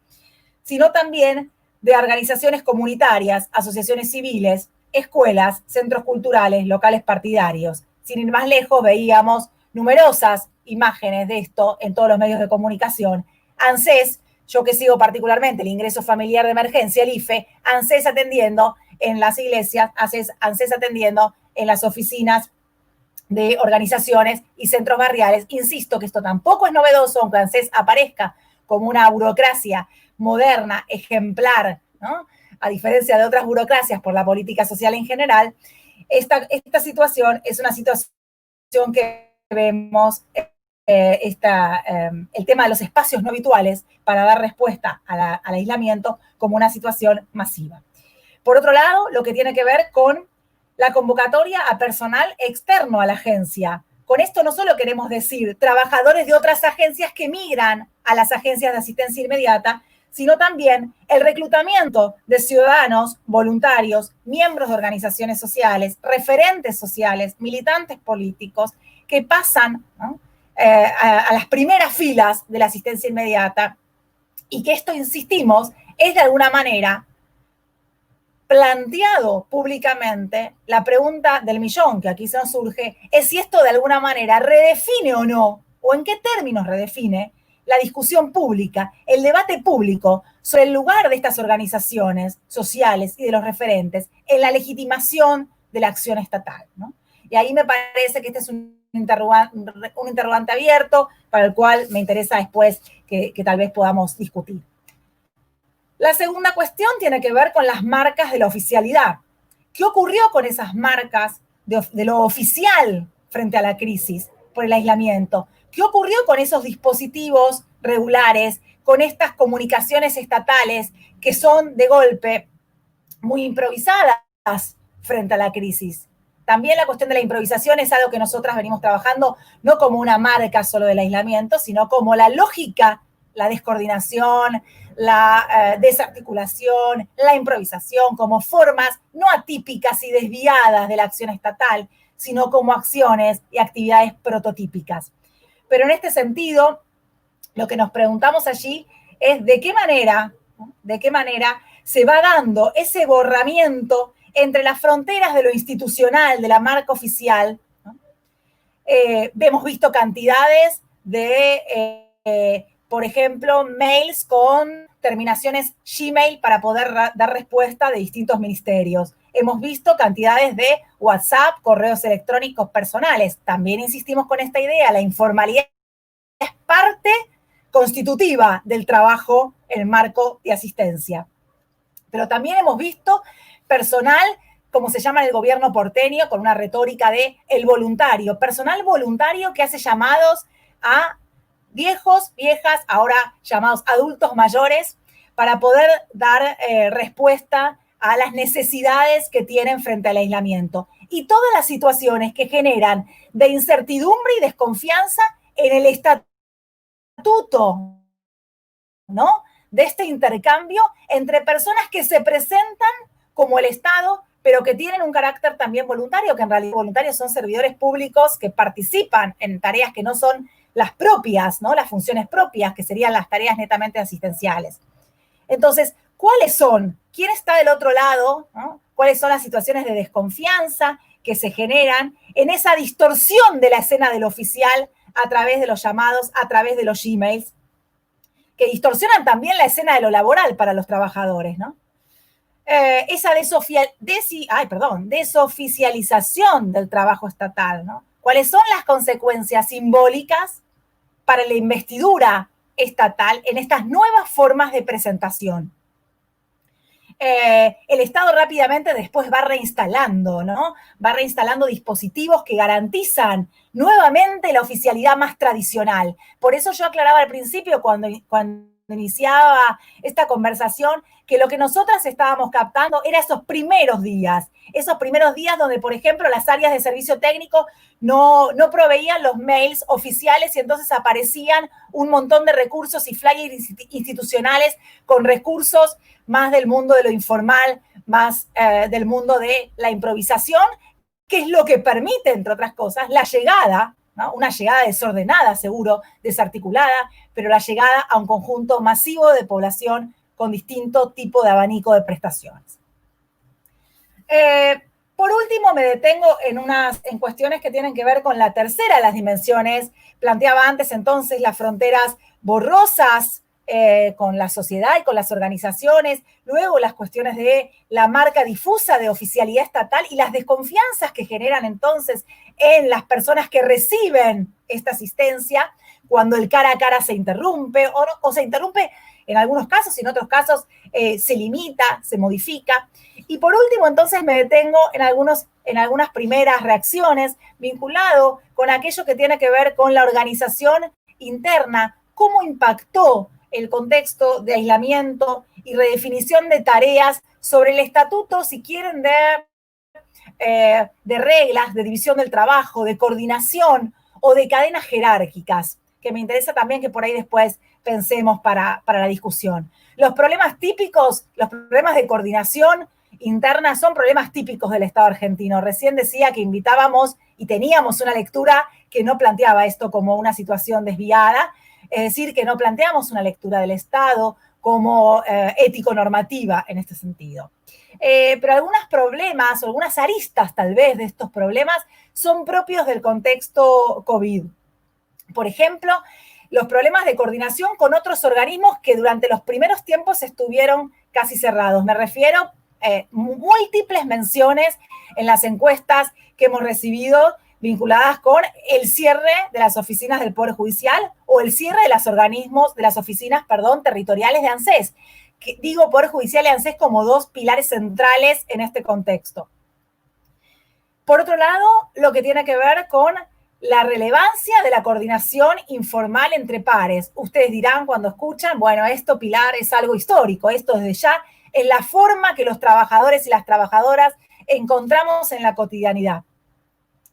sino también de organizaciones comunitarias, asociaciones civiles, escuelas, centros culturales, locales partidarios. Sin ir más lejos, veíamos numerosas imágenes de esto en todos los medios de comunicación. ANSES, yo que sigo particularmente el ingreso familiar de emergencia, el IFE, ANSES atendiendo en las iglesias, ANSES atendiendo en las oficinas de organizaciones y centros barriales. Insisto que esto tampoco es novedoso, aunque ANSES aparezca como una burocracia moderna, ejemplar, ¿no? A diferencia de otras burocracias por la política social en general, esta situación es una situación que vemos, el tema de los espacios no habituales para dar respuesta al aislamiento como una situación masiva. Por otro lado, lo que tiene que ver con la convocatoria a personal externo a la agencia. Con esto no solo queremos decir trabajadores de otras agencias que migran a las agencias de asistencia inmediata, sino también el reclutamiento de ciudadanos, voluntarios, miembros de organizaciones sociales, referentes sociales, militantes políticos, que pasan, ¿no?, a las primeras filas de la asistencia inmediata, y que esto, insistimos, es de alguna manera planteado públicamente. La pregunta del millón que aquí se nos surge es si esto de alguna manera redefine o no, o en qué términos redefine la discusión pública, el debate público sobre el lugar de estas organizaciones sociales y de los referentes en la legitimación de la acción estatal, ¿no? Y ahí me parece que este es un interrogante abierto para el cual me interesa después que tal vez podamos discutir. La segunda cuestión tiene que ver con las marcas de la oficialidad. ¿Qué ocurrió con esas marcas de lo oficial frente a la crisis por el aislamiento? ¿Qué ocurrió con esos dispositivos regulares, con estas comunicaciones estatales que son de golpe muy improvisadas frente a la crisis? También la cuestión de la improvisación es algo que nosotras venimos trabajando no como una marca solo del aislamiento, sino como la lógica, la descoordinación, la desarticulación, la improvisación, como formas no atípicas y desviadas de la acción estatal, sino como acciones y actividades prototípicas. Pero en este sentido, lo que nos preguntamos allí es de qué manera se va dando ese borramiento entre las fronteras de lo institucional, de la marca oficial, ¿no? Hemos visto cantidades de, por ejemplo, mails con terminaciones Gmail para poder dar respuesta de distintos ministerios. Hemos visto cantidades de WhatsApp, correos electrónicos personales. También insistimos con esta idea, la informalidad es parte constitutiva del trabajo en el marco de asistencia. Pero también hemos visto personal, como se llama en el gobierno porteño, con una retórica de el voluntario, personal voluntario que hace llamados a viejos, viejas, ahora llamados adultos mayores, para poder dar respuesta a las necesidades que tienen frente al aislamiento. Y todas las situaciones que generan de incertidumbre y desconfianza en el estatuto, ¿no?, de este intercambio entre personas que se presentan como el Estado, pero que tienen un carácter también voluntario, que en realidad voluntarios son servidores públicos que participan en tareas que no son las propias, ¿no?, las funciones propias, que serían las tareas netamente asistenciales. Entonces, ¿cuáles son? ¿Quién está del otro lado, ¿no? ¿Cuáles son las situaciones de desconfianza que se generan en esa distorsión de la escena del oficial a través de los llamados, a través de los Gmails, que distorsionan también la escena de lo laboral para los trabajadores, ¿no? Esa desoficialización del trabajo estatal, ¿no? ¿Cuáles son las consecuencias simbólicas para la investidura estatal en estas nuevas formas de presentación? El Estado rápidamente después va reinstalando, ¿no? Va reinstalando dispositivos que garantizan nuevamente la oficialidad más tradicional. Por eso yo aclaraba al principio, cuando iniciaba esta conversación, que lo que nosotras estábamos captando era esos primeros días donde, por ejemplo, las áreas de servicio técnico no proveían los mails oficiales y entonces aparecían un montón de recursos y flyers institucionales con recursos más del mundo de lo informal, más del mundo de la improvisación, que es lo que permite, entre otras cosas, la llegada, ¿no? Una llegada desordenada, seguro, desarticulada, pero la llegada a un conjunto masivo de población con distinto tipo de abanico de prestaciones. Por último, me detengo en cuestiones que tienen que ver con la tercera de las dimensiones. Planteaba antes, entonces, las fronteras borrosas con la sociedad y con las organizaciones, luego las cuestiones de la marca difusa de oficialidad estatal y las desconfianzas que generan entonces en las personas que reciben esta asistencia cuando el cara a cara se interrumpe o se interrumpe en algunos casos y en otros casos se limita, se modifica. Y por último, entonces, me detengo en algunas primeras reacciones vinculado con aquello que tiene que ver con la organización interna, cómo impactó el contexto de aislamiento y redefinición de tareas sobre el estatuto, si quieren, de reglas, de división del trabajo, de coordinación o de cadenas jerárquicas, que me interesa también que por ahí después pensemos para la discusión. Los problemas típicos, los problemas de coordinación interna son problemas típicos del Estado argentino. Recién decía que invitábamos y teníamos una lectura que no planteaba esto como una situación desviada, es decir, que no planteamos una lectura del Estado como ético-normativa en este sentido. Pero algunos problemas, o algunas aristas tal vez de estos problemas, son propios del contexto COVID. Por ejemplo, los problemas de coordinación con otros organismos que durante los primeros tiempos estuvieron casi cerrados. Me refiero a múltiples menciones en las encuestas que hemos recibido vinculadas con el cierre de las oficinas del Poder Judicial o el cierre de las oficinas territoriales de ANSES. Que digo Poder Judicial y ANSES como dos pilares centrales en este contexto. Por otro lado, lo que tiene que ver con la relevancia de la coordinación informal entre pares. Ustedes dirán cuando escuchan, bueno, esto, Pilar, es algo histórico, esto desde ya es la forma que los trabajadores y las trabajadoras encontramos en la cotidianidad.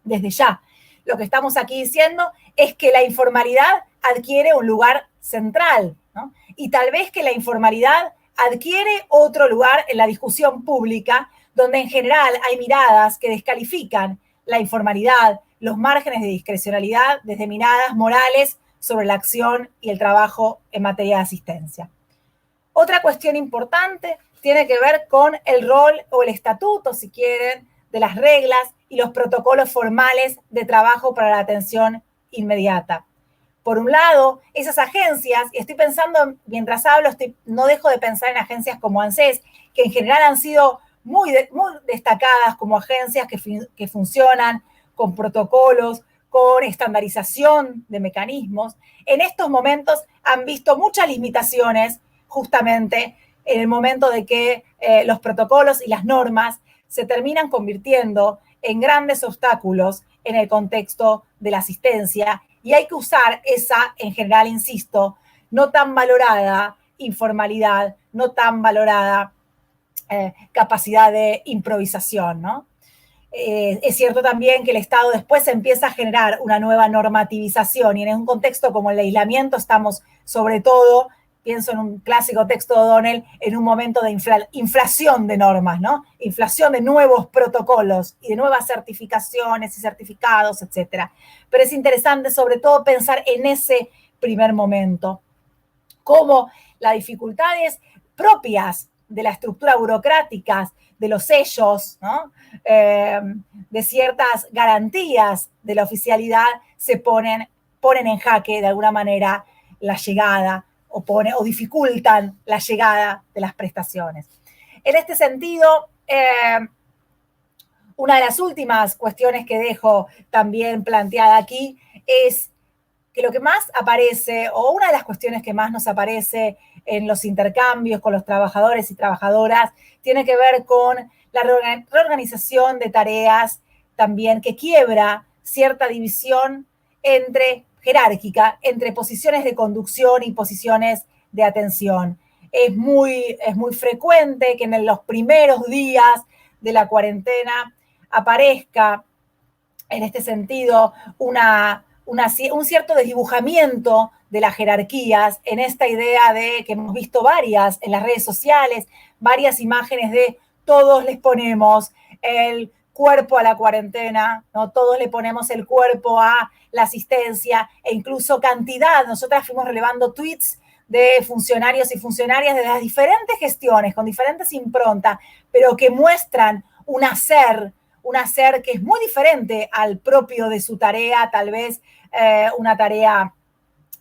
Desde ya, lo que estamos aquí diciendo es que la informalidad adquiere un lugar central, ¿no? Y tal vez que la informalidad adquiere otro lugar en la discusión pública, donde en general hay miradas que descalifican la informalidad, los márgenes de discrecionalidad desde miradas morales sobre la acción y el trabajo en materia de asistencia. Otra cuestión importante tiene que ver con el rol o el estatuto, si quieren, de las reglas y los protocolos formales de trabajo para la atención inmediata. Por un lado, esas agencias, y estoy pensando, mientras hablo, no dejo de pensar en agencias como ANSES, que en general han sido muy destacadas como agencias que funcionan con protocolos, con estandarización de mecanismos. En estos momentos han visto muchas limitaciones justamente en el momento de que los protocolos y las normas se terminan convirtiendo en grandes obstáculos en el contexto de la asistencia y hay que usar esa, en general, insisto, no tan valorada informalidad, no tan valorada capacidad de improvisación, ¿no? Es cierto también que el Estado después empieza a generar una nueva normativización y en un contexto como el aislamiento estamos sobre todo, pienso en un clásico texto de O'Donnell, en un momento de inflación de normas, ¿no? Inflación de nuevos protocolos y de nuevas certificaciones y certificados, etcétera. Pero es interesante sobre todo pensar en ese primer momento, cómo las dificultades propias de la estructura burocrática, de los sellos, ¿no? De ciertas garantías de la oficialidad, se ponen en jaque de alguna manera la llegada o dificultan la llegada de las prestaciones. En este sentido, una de las últimas cuestiones que dejo también planteada aquí es que lo que más aparece, o una de las cuestiones que más nos aparece en los intercambios con los trabajadores y trabajadoras, tiene que ver con la reorganización de tareas también que quiebra cierta división jerárquica entre posiciones de conducción y posiciones de atención. Es muy frecuente que en los primeros días de la cuarentena aparezca, en este sentido, un cierto desdibujamiento de las jerarquías, en esta idea de que hemos visto varias en las redes sociales, varias imágenes de todos les ponemos el cuerpo a la cuarentena, ¿no? Todos le ponemos el cuerpo a la asistencia, e incluso cantidad. Nosotras fuimos relevando tweets de funcionarios y funcionarias de las diferentes gestiones, con diferentes improntas, pero que muestran un hacer que es muy diferente al propio de su tarea, tal vez una tarea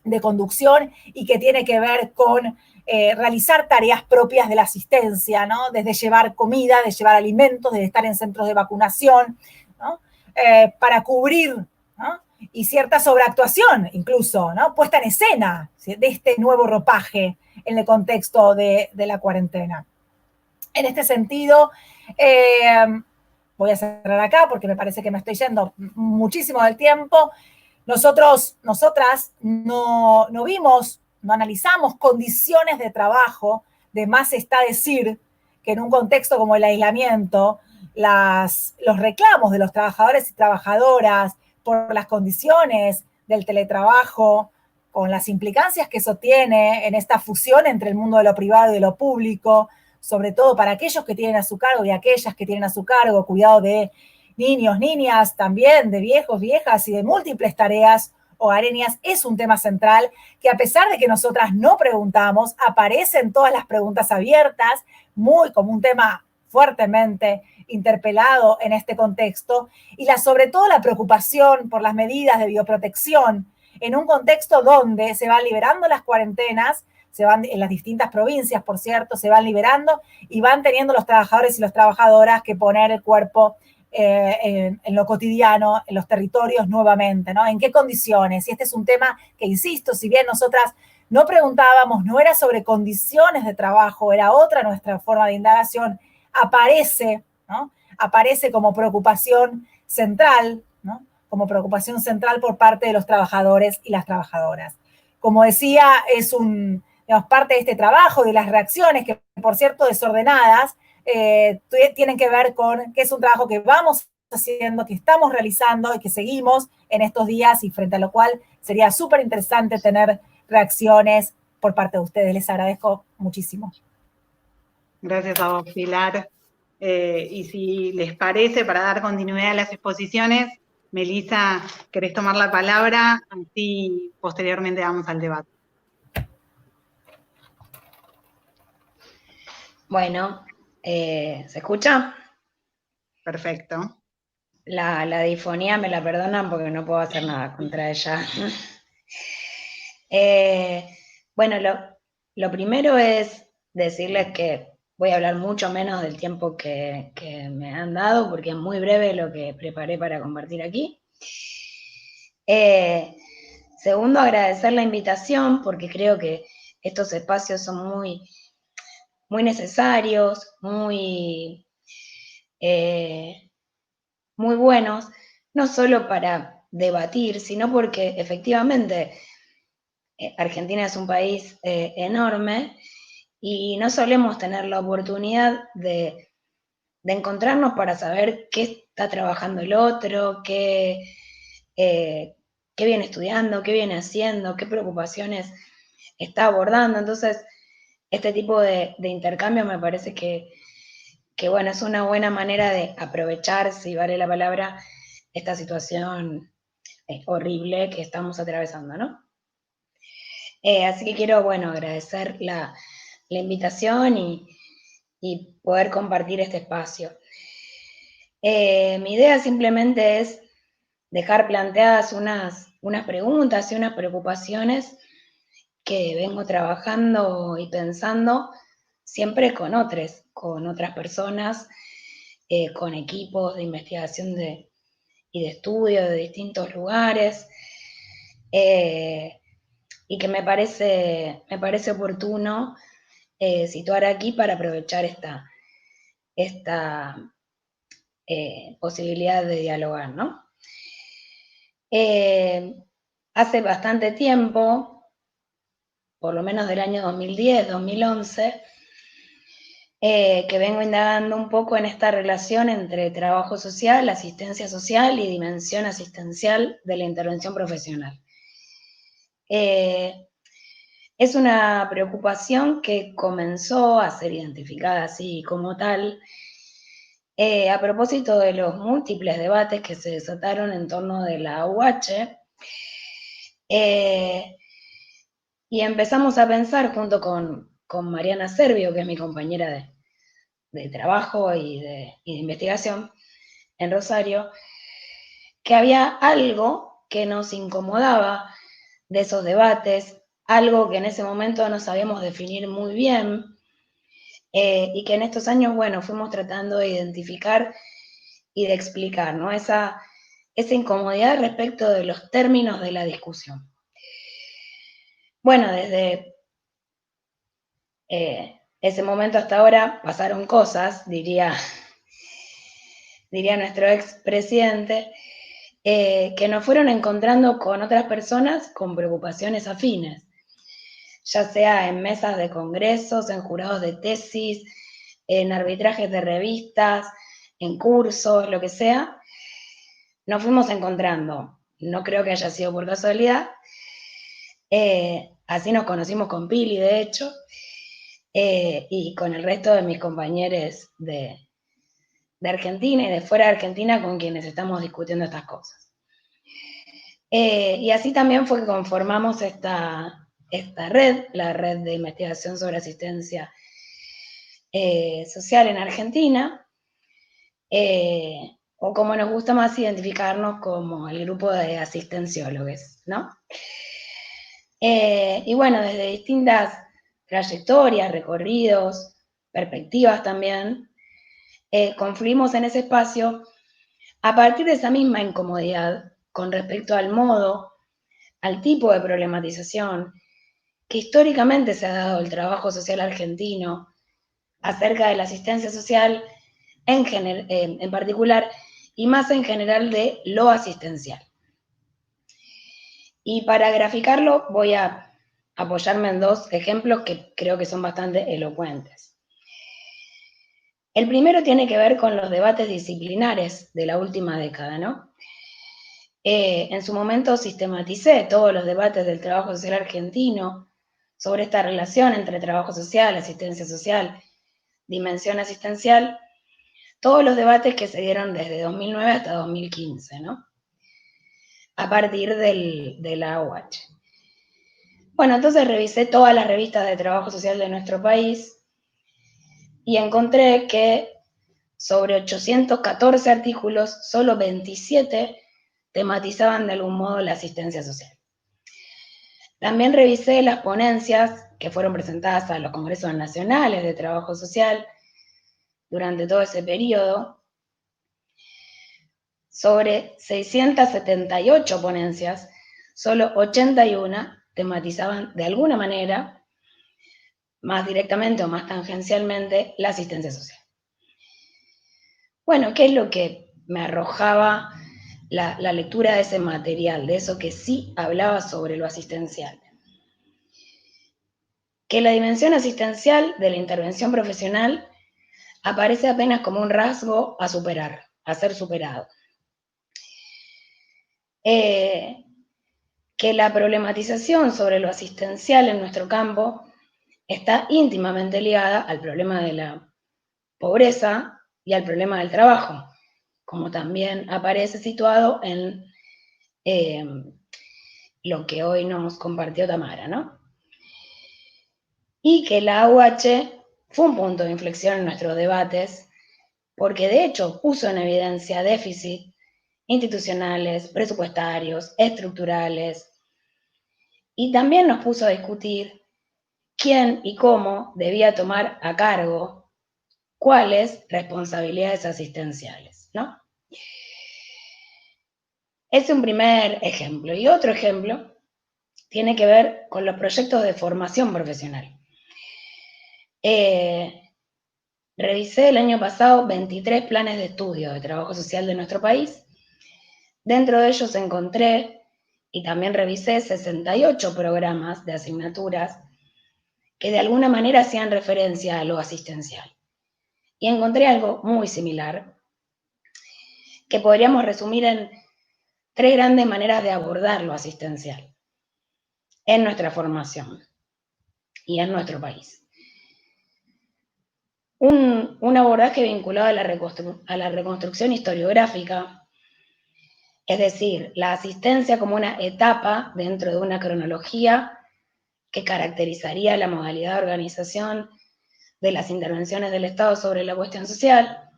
de conducción, y que tiene que ver con realizar tareas propias de la asistencia, ¿no? Desde llevar comida, de llevar alimentos, de estar en centros de vacunación, ¿no? Para cubrir, ¿no? Y cierta sobreactuación incluso, ¿no? Puesta en escena, ¿sí? De este nuevo ropaje en el contexto de la cuarentena. En este sentido, voy a cerrar acá porque me parece que me estoy yendo muchísimo del tiempo. Nosotras no analizamos condiciones de trabajo. De más está decir que en un contexto como el aislamiento, los reclamos de los trabajadores y trabajadoras por las condiciones del teletrabajo, con las implicancias que eso tiene en esta fusión entre el mundo de lo privado y de lo público, sobre todo para aquellos que tienen a su cargo y aquellas que tienen a su cargo cuidado de niños, niñas, también de viejos, viejas y de múltiples tareas hogareñas, es un tema central que, a pesar de que nosotras no preguntamos, aparecen todas las preguntas abiertas, muy como un tema fuertemente interpelado en este contexto, y sobre todo la preocupación por las medidas de bioprotección en un contexto donde se van liberando las cuarentenas, se van en las distintas provincias, por cierto, se van liberando y van teniendo los trabajadores y las trabajadoras que poner el cuerpo en lo cotidiano, en los territorios nuevamente, ¿no? ¿En qué condiciones? Y este es un tema que, insisto, si bien nosotras no preguntábamos, no era sobre condiciones de trabajo, era otra nuestra forma de indagación, aparece, ¿no? Aparece como preocupación central, ¿no? Como preocupación central por parte de los trabajadores y las trabajadoras. Como decía, es parte de este trabajo, de las reacciones, que por cierto desordenadas, tienen que ver con que es un trabajo que vamos haciendo, que estamos realizando y que seguimos en estos días, y frente a lo cual sería súper interesante tener reacciones por parte de ustedes. Les agradezco muchísimo. Gracias a vos, Pilar. Y si les parece, para dar continuidad a las exposiciones, Melissa, ¿querés tomar la palabra? Así posteriormente vamos al debate. Bueno, ¿se escucha? Perfecto. La difonía me la perdonan porque no puedo hacer nada contra ella. Bueno, lo primero es decirles que voy a hablar mucho menos del tiempo que me han dado, porque es muy breve lo que preparé para compartir aquí. Segundo, agradecer la invitación, porque creo que estos espacios son muy necesarios, muy buenos, no solo para debatir, sino porque efectivamente Argentina es un país enorme y no solemos tener la oportunidad de encontrarnos para saber qué está trabajando el otro, qué viene estudiando, qué viene haciendo, qué preocupaciones está abordando. Entonces, este tipo de intercambio me parece que bueno, es una buena manera de aprovechar, si vale la palabra, esta situación horrible que estamos atravesando, ¿no? Así que quiero, bueno, agradecer la invitación y poder compartir este espacio. Mi idea simplemente es dejar planteadas unas preguntas y unas preocupaciones que vengo trabajando y pensando siempre con otras personas, con equipos de investigación y de estudio de distintos lugares, y que me parece oportuno situar aquí para aprovechar esta posibilidad de dialogar, ¿no? Hace bastante tiempo, por lo menos del año 2010, 2011, que vengo indagando un poco en esta relación entre trabajo social, asistencia social y dimensión asistencial de la intervención profesional. Es una preocupación que comenzó a ser identificada así como tal a propósito de los múltiples debates que se desataron en torno de la AUH, y empezamos a pensar junto con Mariana Servio, que es mi compañera de trabajo y de investigación en Rosario, que había algo que nos incomodaba de esos debates, algo que en ese momento no sabíamos definir muy bien, y que en estos años, bueno, fuimos tratando de identificar y de explicar, ¿no? Esa incomodidad respecto de los términos de la discusión. Bueno, desde ese momento hasta ahora pasaron cosas, diría nuestro expresidente, que nos fueron encontrando con otras personas con preocupaciones afines, ya sea en mesas de congresos, en jurados de tesis, en arbitrajes de revistas, en cursos, lo que sea, nos fuimos encontrando. No creo que haya sido por casualidad. Así nos conocimos con Pili, de hecho, y con el resto de mis compañeros de Argentina y de fuera de Argentina con quienes estamos discutiendo estas cosas. Y así también fue que conformamos esta red, la red de investigación sobre asistencia social en Argentina, o como nos gusta más identificarnos como el grupo de asistenciólogos, ¿no? Y bueno, desde distintas trayectorias, recorridos, perspectivas también, confluimos en ese espacio a partir de esa misma incomodidad con respecto al modo, al tipo de problematización que históricamente se ha dado el trabajo social argentino acerca de la asistencia social en particular y más en general de lo asistencial. Y para graficarlo voy a apoyarme en dos ejemplos que creo que son bastante elocuentes. El primero tiene que ver con los debates disciplinares de la última década, ¿no? En su momento sistematicé todos los debates del trabajo social argentino sobre esta relación entre trabajo social, asistencia social, dimensión asistencial, todos los debates que se dieron desde 2009 hasta 2015, ¿no? A partir de la AUH. Bueno, entonces revisé todas las revistas de trabajo social de nuestro país y encontré que sobre 814 artículos, solo 27 tematizaban de algún modo la asistencia social. También revisé las ponencias que fueron presentadas a los congresos nacionales de trabajo social durante todo ese periodo. Sobre 678 ponencias, solo 81 tematizaban de alguna manera, más directamente o más tangencialmente, la asistencia social. Bueno, ¿qué es lo que me arrojaba la lectura de ese material, de eso que sí hablaba sobre lo asistencial? Que la dimensión asistencial de la intervención profesional aparece apenas como un rasgo a superar, a ser superado. Que la problematización sobre lo asistencial en nuestro campo está íntimamente ligada al problema de la pobreza y al problema del trabajo, como también aparece situado en lo que hoy nos compartió Tamara, ¿no? Y que la AUH fue un punto de inflexión en nuestros debates, porque de hecho puso en evidencia déficits institucionales, presupuestarios, estructurales, y también nos puso a discutir quién y cómo debía tomar a cargo cuáles responsabilidades asistenciales, ¿no? Es un primer ejemplo. Y otro ejemplo tiene que ver con los proyectos de formación profesional. Revisé el año pasado 23 planes de estudio de trabajo social de nuestro país. Dentro de ellos encontré y también revisé 68 programas de asignaturas que de alguna manera hacían referencia a lo asistencial. Y encontré algo muy similar, que podríamos resumir en 3 grandes maneras de abordar lo asistencial en nuestra formación y en nuestro país. Un abordaje vinculado a la reconstrucción historiográfica, es decir, la asistencia como una etapa dentro de una cronología que caracterizaría la modalidad de organización de las intervenciones del Estado sobre la cuestión social.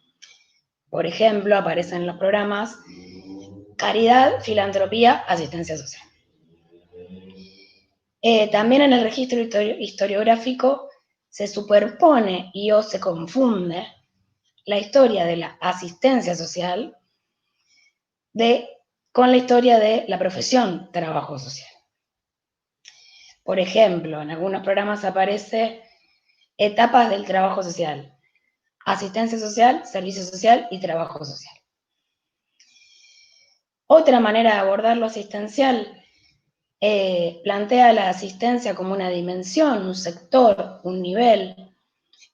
Por ejemplo, aparecen en los programas caridad, filantropía, asistencia social. También en el registro historiográfico se superpone y o se confunde la historia de la asistencia social con la historia de la profesión trabajo social. Por ejemplo, en algunos programas aparece etapas del trabajo social: asistencia social, servicio social y trabajo social. Otra manera de abordar lo asistencial plantea la asistencia como una dimensión, un sector, un nivel,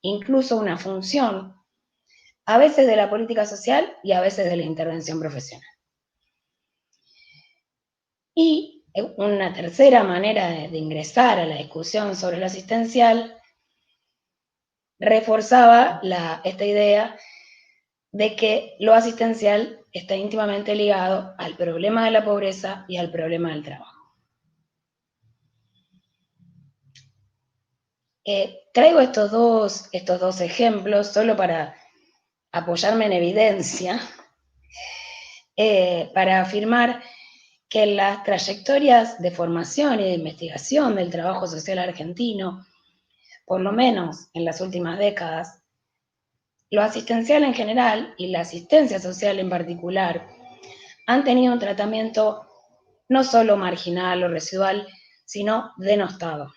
incluso una función, a veces de la política social y a veces de la intervención profesional. Y una tercera manera de ingresar a la discusión sobre lo asistencial reforzaba esta idea de que lo asistencial está íntimamente ligado al problema de la pobreza y al problema del trabajo. Traigo estos dos ejemplos solo para apoyarme en evidencia, para afirmar que en las trayectorias de formación y de investigación del trabajo social argentino, por lo menos en las últimas décadas, lo asistencial en general y la asistencia social en particular han tenido un tratamiento no solo marginal o residual, sino denostado.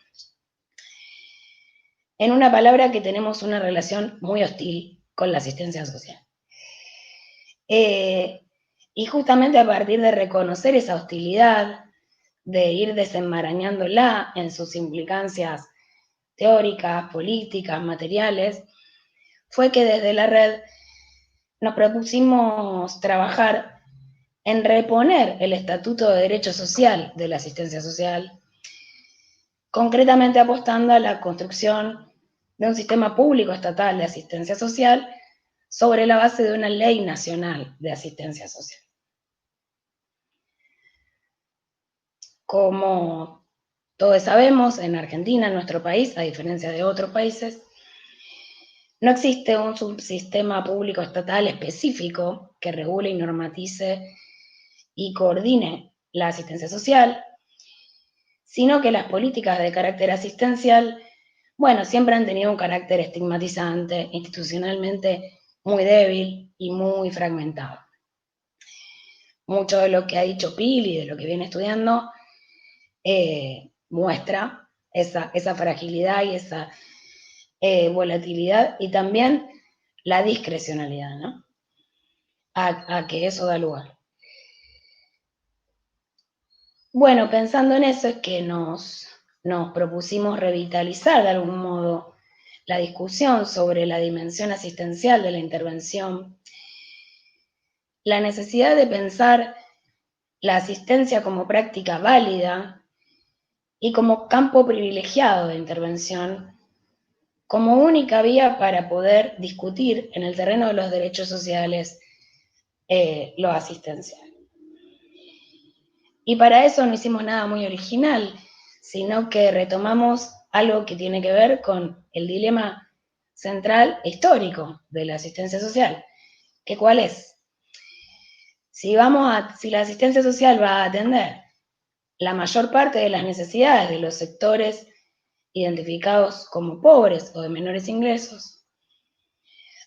En una palabra, que tenemos una relación muy hostil con la asistencia social. Y justamente a partir de reconocer esa hostilidad, de ir desenmarañándola en sus implicancias teóricas, políticas, materiales, fue que desde la red nos propusimos trabajar en reponer el Estatuto de Derecho Social de la asistencia social, concretamente apostando a la construcción de un sistema público estatal de asistencia social sobre la base de una ley nacional de asistencia social. Como todos sabemos, en Argentina, en nuestro país, a diferencia de otros países, no existe un subsistema público estatal específico que regule y normatice y coordine la asistencia social, sino que las políticas de carácter asistencial, bueno, siempre han tenido un carácter estigmatizante, institucionalmente muy débil y muy fragmentado. Mucho de lo que ha dicho Pili, de lo que viene estudiando, muestra esa fragilidad y esa volatilidad, y también la discrecionalidad, ¿no? A que eso da lugar. Bueno, pensando en eso es que nos propusimos revitalizar de algún modo la discusión sobre la dimensión asistencial de la intervención, la necesidad de pensar la asistencia como práctica válida y como campo privilegiado de intervención, como única vía para poder discutir en el terreno de los derechos sociales lo asistencial. Y para eso no hicimos nada muy original, sino que retomamos algo que tiene que ver con el dilema central e histórico de la asistencia social. ¿Que cuál es? Si la asistencia social va a atender la mayor parte de las necesidades de los sectores identificados como pobres o de menores ingresos,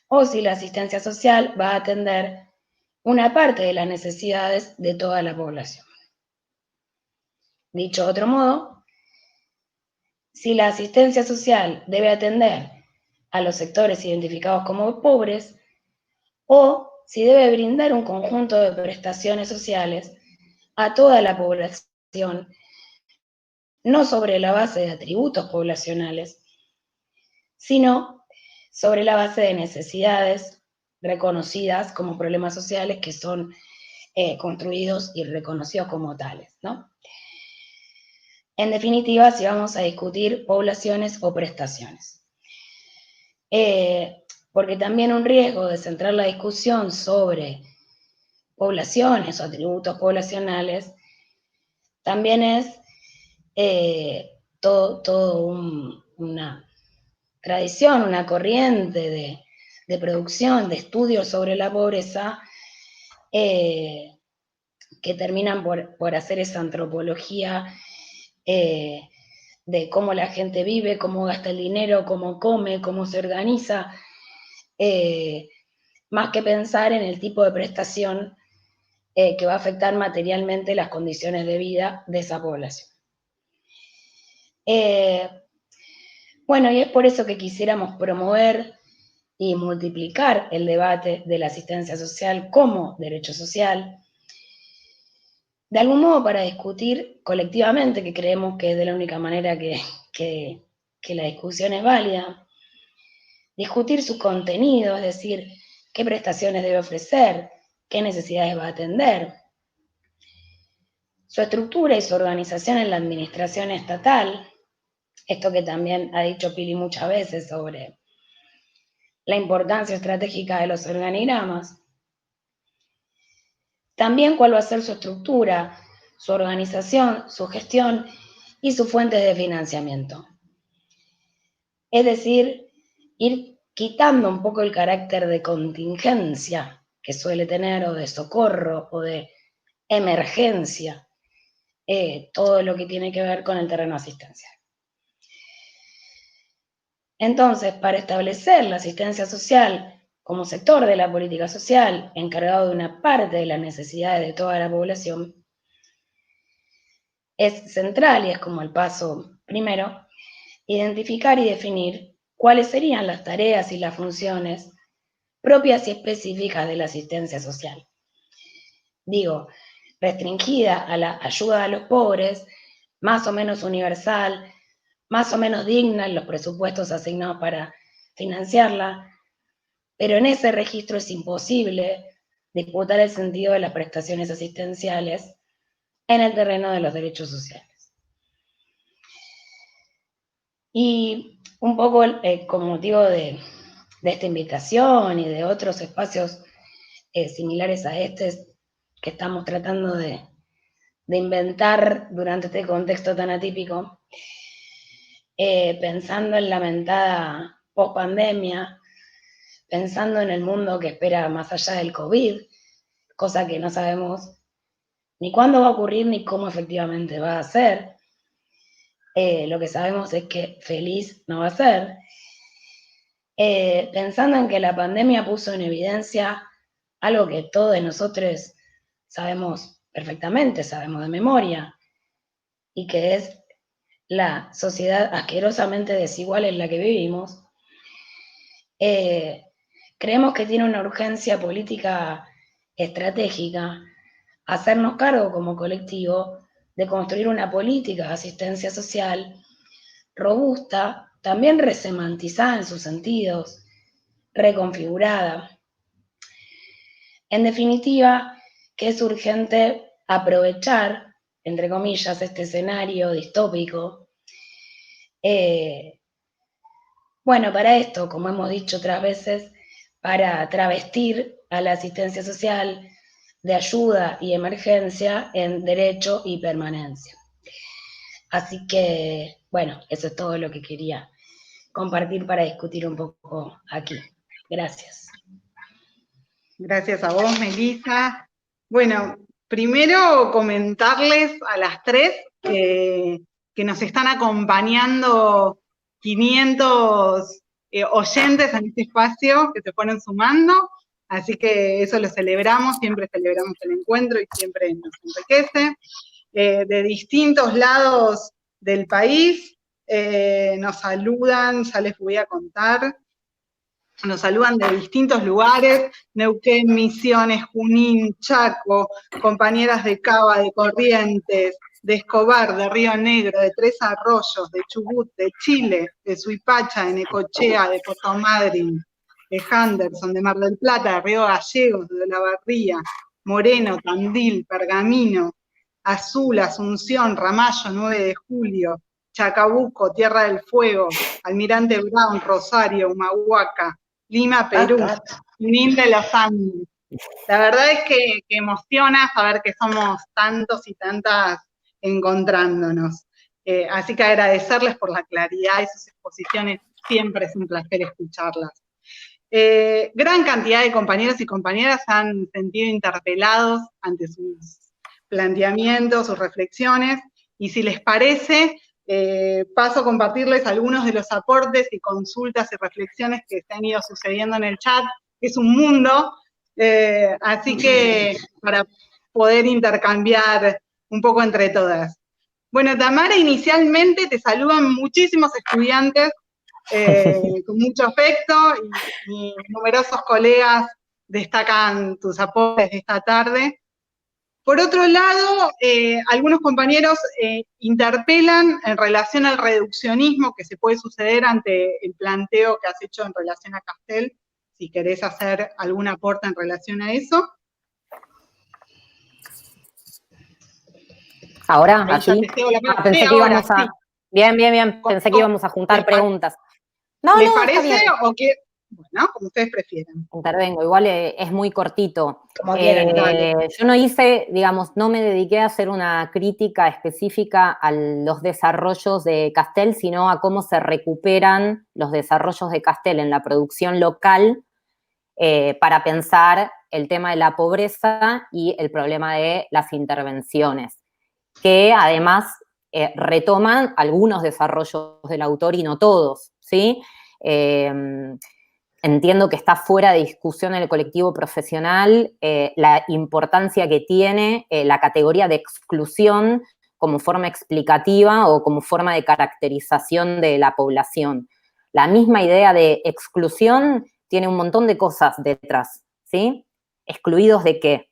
o si la asistencia social va a atender una parte de las necesidades de toda la población. Dicho de otro modo, si la asistencia social debe atender a los sectores identificados como pobres, o si debe brindar un conjunto de prestaciones sociales a toda la población, no sobre la base de atributos poblacionales, sino sobre la base de necesidades reconocidas como problemas sociales que son construidos y reconocidos como tales, ¿no? En definitiva, si vamos a discutir poblaciones o prestaciones. Porque también un riesgo de centrar la discusión sobre poblaciones o atributos poblacionales también es una tradición, una corriente de producción, de estudios sobre la pobreza, que terminan por hacer esa antropología de cómo la gente vive, cómo gasta el dinero, cómo come, cómo se organiza, más que pensar en el tipo de prestación que va a afectar materialmente las condiciones de vida de esa población. Bueno, y es por eso que quisiéramos promover y multiplicar el debate de la asistencia social como derecho social, de algún modo para discutir colectivamente, que creemos que es de la única manera que la discusión es válida, discutir su contenido, es decir, qué prestaciones debe ofrecer, qué necesidades va a atender, su estructura y su organización en la administración estatal, esto que también ha dicho Pili muchas veces sobre la importancia estratégica de los organigramas. También cuál va a ser su estructura, su organización, su gestión y sus fuentes de financiamiento. Es decir, ir quitando un poco el carácter de contingencia que suele tener, o de socorro, o de emergencia, todo lo que tiene que ver con el terreno asistencial. Entonces, para establecer la asistencia social como sector de la política social encargado de una parte de las necesidades de toda la población, es central, y es como el paso primero, identificar y definir cuáles serían las tareas y las funciones propias y específicas de la asistencia social. Digo, restringida a la ayuda a los pobres, más o menos universal, más o menos digna en los presupuestos asignados para financiarla, pero en ese registro es imposible disputar el sentido de las prestaciones asistenciales en el terreno de los derechos sociales. Y un poco con motivo de esta invitación y de otros espacios similares a este que estamos tratando de inventar durante este contexto tan atípico, pensando en la lamentada pospandemia, pensando en el mundo que espera más allá del COVID, cosa que no sabemos ni cuándo va a ocurrir ni cómo efectivamente va a ser. Lo que sabemos es que feliz no va a ser. Pensando en que la pandemia puso en evidencia algo que todos nosotros sabemos perfectamente, sabemos de memoria, y que es la sociedad asquerosamente desigual en la que vivimos, creemos que tiene una urgencia política estratégica hacernos cargo como colectivo de construir una política de asistencia social robusta, también resemantizada en sus sentidos, reconfigurada. En definitiva, que es urgente aprovechar, entre comillas, este escenario distópico. Bueno, para esto, como hemos dicho otras veces, para travestir a la asistencia social de ayuda y emergencia en derecho y permanencia. Así que, bueno, eso es todo lo que quería compartir para discutir un poco aquí. Gracias. Gracias a vos, Melissa. Bueno, primero comentarles a las tres que nos están acompañando 500 oyentes en este espacio que se fueron sumando, así que eso lo celebramos, siempre celebramos el encuentro y siempre nos enriquece. De distintos lados del país nos saludan, ya les voy a contar. Nos saludan de distintos lugares, Neuquén, Misiones, Junín, Chaco, compañeras de Cava, de Corrientes, de Escobar, de Río Negro, de Tres Arroyos, de Chubut, de Chile, de Suipacha, de Necochea, de Puerto Madryn, de Henderson, de Mar del Plata, de Río Gallegos, de La Barría, Moreno, Tandil, Pergamino, Azul, Asunción, Ramallo, 9 de Julio, Chacabuco, Tierra del Fuego, Almirante Brown, Rosario, Humahuaca, Lima, Perú, Junín de los Andes. La verdad es que emociona saber que somos tantos y tantas encontrándonos. Así que agradecerles por la claridad de sus exposiciones, siempre es un placer escucharlas. Gran cantidad de compañeros y compañeras se han sentido interpelados ante sus planteamientos, sus reflexiones, y si les parece, paso a compartirles algunos de los aportes y consultas y reflexiones que se han ido sucediendo en el chat. Es un mundo, así que para poder intercambiar un poco entre todas. Bueno, Tamara, inicialmente te saludan muchísimos estudiantes con mucho afecto y numerosos colegas destacan tus aportes de esta tarde. Por otro lado, algunos compañeros interpelan en relación al reduccionismo que se puede suceder ante el planteo que has hecho en relación a Castel, si querés hacer algún aporte en relación a eso. ¿Ahora? ¿Así? Pensé que íbamos a... Sí. Bien, pensé que íbamos a juntar preguntas. ¿Les parece o qué? Bueno, como ustedes prefieran. Intervengo, igual es muy cortito. Como quieran, yo no hice, digamos, no me dediqué a hacer una crítica específica a los desarrollos de Castel, sino a cómo se recuperan los desarrollos de Castel en la producción local para pensar el tema de la pobreza y el problema de las intervenciones, que además retoman algunos desarrollos del autor y no todos, ¿sí? Entiendo que está fuera de discusión en el colectivo profesional la importancia que tiene la categoría de exclusión como forma explicativa o como forma de caracterización de la población. La misma idea de exclusión tiene un montón de cosas detrás, ¿sí? ¿Excluidos de qué?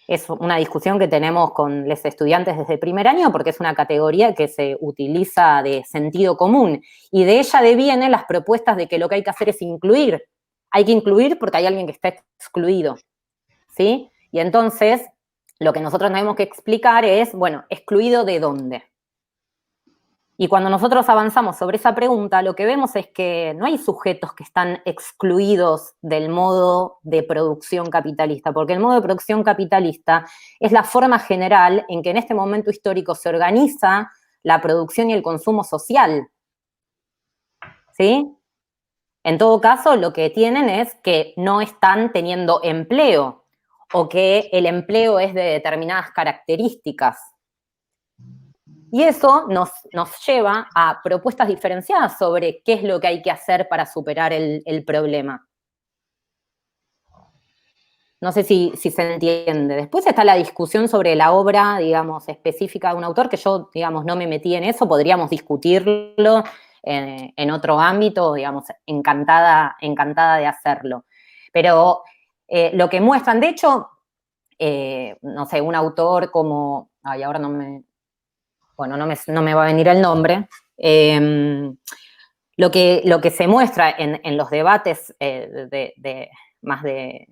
Es una discusión que tenemos con los estudiantes desde primer año porque es una categoría que se utiliza de sentido común y de ella devienen las propuestas de que lo que hay que hacer es incluir. Hay que incluir porque hay alguien que está excluido, ¿sí? Y entonces lo que nosotros tenemos que explicar es, bueno, ¿excluido de dónde? Y cuando nosotros avanzamos sobre esa pregunta, lo que vemos es que no hay sujetos que están excluidos del modo de producción capitalista, porque el modo de producción capitalista es la forma general en que en este momento histórico se organiza la producción y el consumo social, ¿sí? En todo caso, lo que tienen es que no están teniendo empleo o que el empleo es de determinadas características. Y eso nos lleva a propuestas diferenciadas sobre qué es lo que hay que hacer para superar el problema. No sé si se entiende. Después está la discusión sobre la obra, digamos, específica de un autor, que yo, digamos, no me metí en eso, podríamos discutirlo en otro ámbito, digamos, encantada de hacerlo. Pero lo que muestran, de hecho, no sé, un autor como, ay, ahora no me va a venir el nombre, lo que se muestra en los debates más de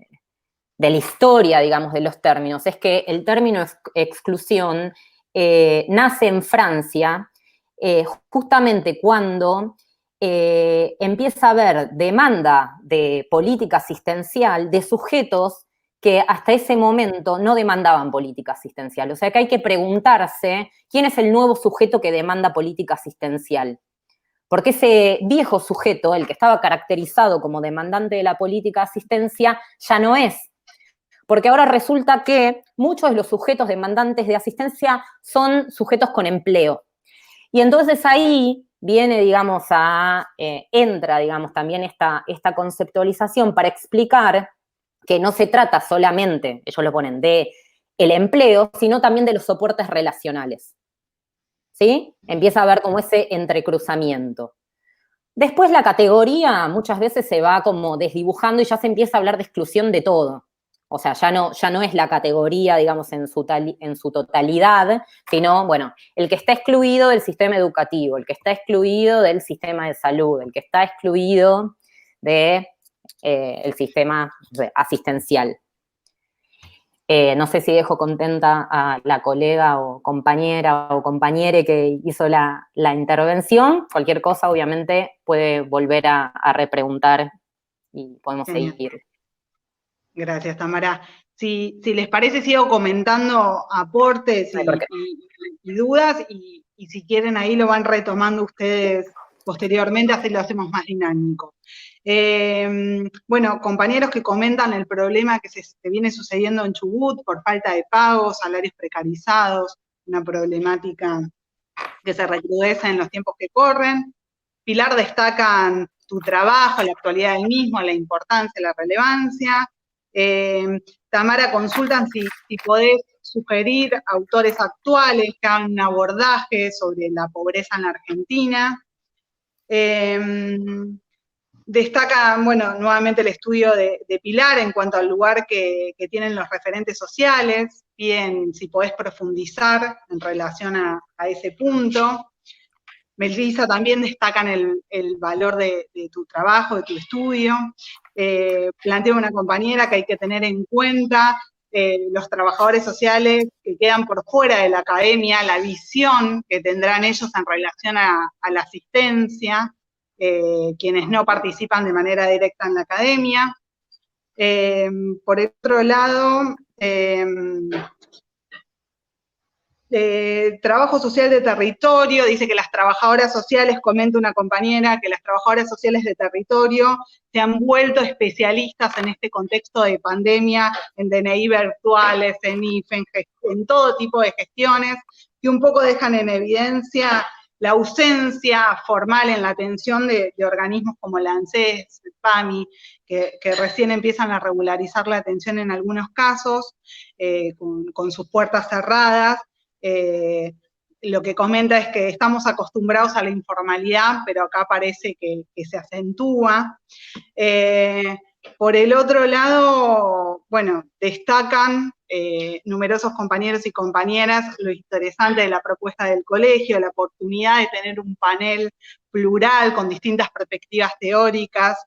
la historia, digamos, de los términos, es que el término exclusión nace en Francia justamente cuando empieza a haber demanda de política asistencial de sujetos que hasta ese momento no demandaban política asistencial. O sea que hay que preguntarse quién es el nuevo sujeto que demanda política asistencial. porque ese viejo sujeto, el que estaba caracterizado como demandante de la política de asistencia, ya no es. Porque ahora resulta que muchos de los sujetos demandantes de asistencia son sujetos con empleo. Y entonces ahí viene, digamos, entra, digamos, también esta conceptualización para explicar que no se trata solamente, ellos lo ponen, de el empleo, sino también de los soportes relacionales. ¿Sí? Empieza a haber como ese entrecruzamiento. Después la categoría muchas veces se va como desdibujando y ya se empieza a hablar de exclusión de todo. O sea, ya no es la categoría, digamos, en su totalidad, sino, bueno, el que está excluido del sistema educativo, el que está excluido del sistema de salud, el que está excluido del sistema asistencial. No sé si dejo contenta a la colega o compañera o compañere que hizo la intervención. Cualquier cosa, obviamente, puede volver a repreguntar y podemos seguir. Gracias, Tamara. Si les parece, sigo comentando aportes y dudas, y si quieren ahí lo van retomando ustedes posteriormente, así lo hacemos más dinámico. Bueno, compañeros que comentan el problema que se viene sucediendo en Chubut por falta de pagos, salarios precarizados, una problemática que se recrudece en los tiempos que corren. Pilar destacan tu trabajo, la actualidad del mismo, la importancia, la relevancia. Tamara, consultan si podés sugerir autores actuales que hagan un abordaje sobre la pobreza en la Argentina. Destacan, bueno, nuevamente el estudio de Pilar en cuanto al lugar que tienen los referentes sociales, bien, si podés profundizar en relación a ese punto. Melissa, también destacan el valor de tu trabajo, de tu estudio. Plantea una compañera que hay que tener en cuenta los trabajadores sociales que quedan por fuera de la academia, la visión que tendrán ellos en relación a la asistencia, quienes no participan de manera directa en la academia. Por otro lado, trabajo social de territorio, dice que las trabajadoras sociales, comenta una compañera, que las trabajadoras sociales de territorio se han vuelto especialistas en este contexto de pandemia, en DNI virtuales, en IFE, en todo tipo de gestiones, que un poco dejan en evidencia la ausencia formal en la atención de organismos como la ANSES, el PAMI, que recién empiezan a regularizar la atención en algunos casos, con sus puertas cerradas. Lo que comenta es que estamos acostumbrados a la informalidad, pero acá parece que se acentúa. Por el otro lado, bueno, destacan numerosos compañeros y compañeras lo interesante de la propuesta del colegio, la oportunidad de tener un panel plural con distintas perspectivas teóricas,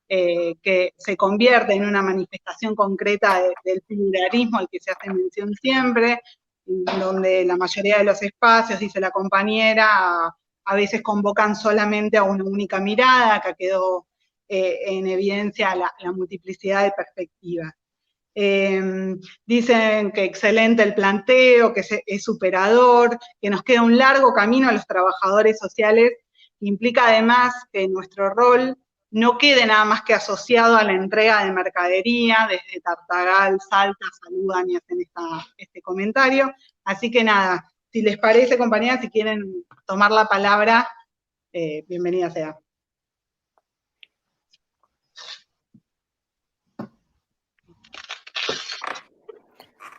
que se convierte en una manifestación concreta del pluralismo al que se hace mención siempre, donde la mayoría de los espacios, dice la compañera, a veces convocan solamente a una única mirada, acá quedó en evidencia la multiplicidad de perspectivas. Dicen que excelente el planteo, que es superador, que nos queda un largo camino a los trabajadores sociales, que implica además que nuestro rol no quede nada más que asociado a la entrega de mercadería. Desde Tartagal, Salta, saludan y hacen este comentario. Así que nada, si les parece, compañeras, si quieren tomar la palabra, bienvenida sea.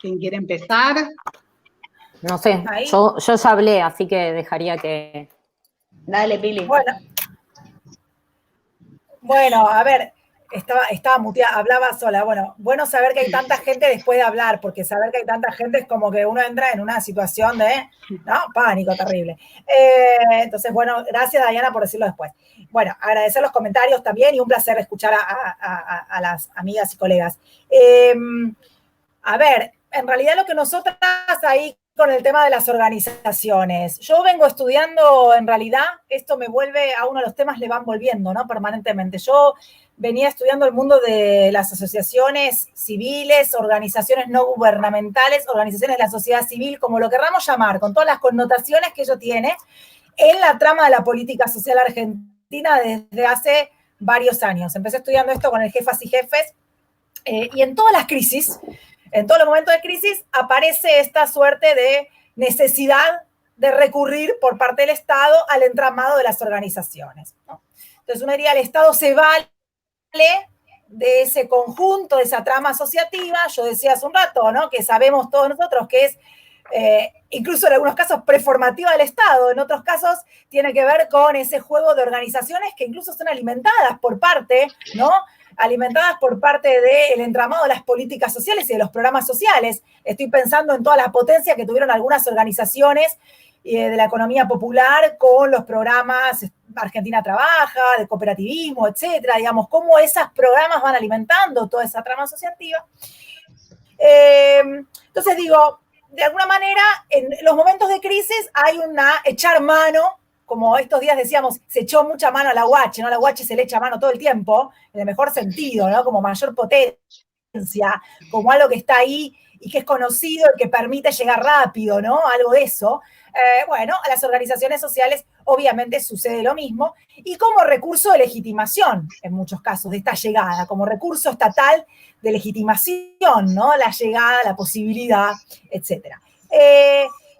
¿Quién quiere empezar? No sé, yo ya hablé, así que dejaría que... Dale, Pili. Bueno, a ver, estaba muteada, hablaba sola. Bueno saber que hay tanta gente después de hablar, porque saber que hay tanta gente es como que uno entra en una situación de, ¿no? Pánico terrible. Entonces, bueno, gracias, Dayana, por decirlo después. Bueno, agradecer los comentarios también y un placer escuchar a las amigas y colegas. A ver, en realidad lo que nosotras ahí con el tema de las organizaciones, yo vengo estudiando, en realidad, esto me vuelve a uno de los temas, le van volviendo, ¿no? Permanentemente. Yo venía estudiando el mundo de las asociaciones civiles, organizaciones no gubernamentales, organizaciones de la sociedad civil, como lo querramos llamar, con todas las connotaciones que ello tiene, en la trama de la política social argentina desde hace varios años. Empecé estudiando esto con el Jefas y Jefes, y en todas las crisis, en todos los momentos de crisis, aparece esta suerte de necesidad de recurrir por parte del Estado al entramado de las organizaciones, ¿no? Entonces uno diría, el Estado se vale de ese conjunto, de esa trama asociativa. Yo decía hace un rato, ¿no?, que sabemos todos nosotros que es, incluso en algunos casos, preformativa del Estado, en otros casos tiene que ver con ese juego de organizaciones que incluso son alimentadas por parte, ¿no?, alimentadas por parte del entramado de las políticas sociales y de los programas sociales. Estoy pensando en toda la potencia que tuvieron algunas organizaciones de la economía popular con los programas Argentina Trabaja, de cooperativismo, etcétera, digamos, cómo esos programas van alimentando toda esa trama asociativa. Entonces digo, de alguna manera, en los momentos de crisis hay una echar mano, como estos días decíamos, se echó mucha mano a la UH, ¿no? A la UH se le echa mano todo el tiempo, en el mejor sentido, ¿no? Como mayor potencia, como algo que está ahí y que es conocido y que permite llegar rápido, ¿no? Algo de eso. Bueno, a las organizaciones sociales obviamente sucede lo mismo, y como recurso de legitimación, en muchos casos, de esta llegada, como recurso estatal de legitimación, ¿no? La llegada, la posibilidad, etc.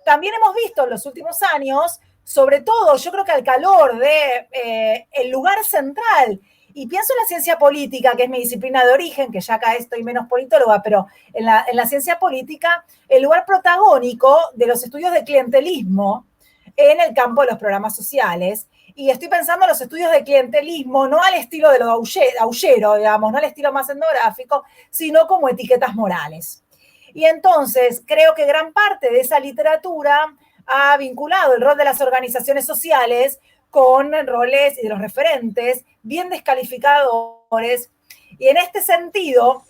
También hemos visto en los últimos años, sobre todo, yo creo que al calor de el lugar central, y pienso en la ciencia política, que es mi disciplina de origen, que ya acá estoy menos politóloga, pero en la ciencia política, el lugar protagónico de los estudios de clientelismo en el campo de los programas sociales. Y estoy pensando en los estudios de clientelismo, no al estilo de lo Aullero, digamos, no al estilo más etnográfico, sino como etiquetas morales. Y entonces creo que gran parte de esa literatura ha vinculado el rol de las organizaciones sociales con roles y de los referentes bien descalificadores. Y en este sentido,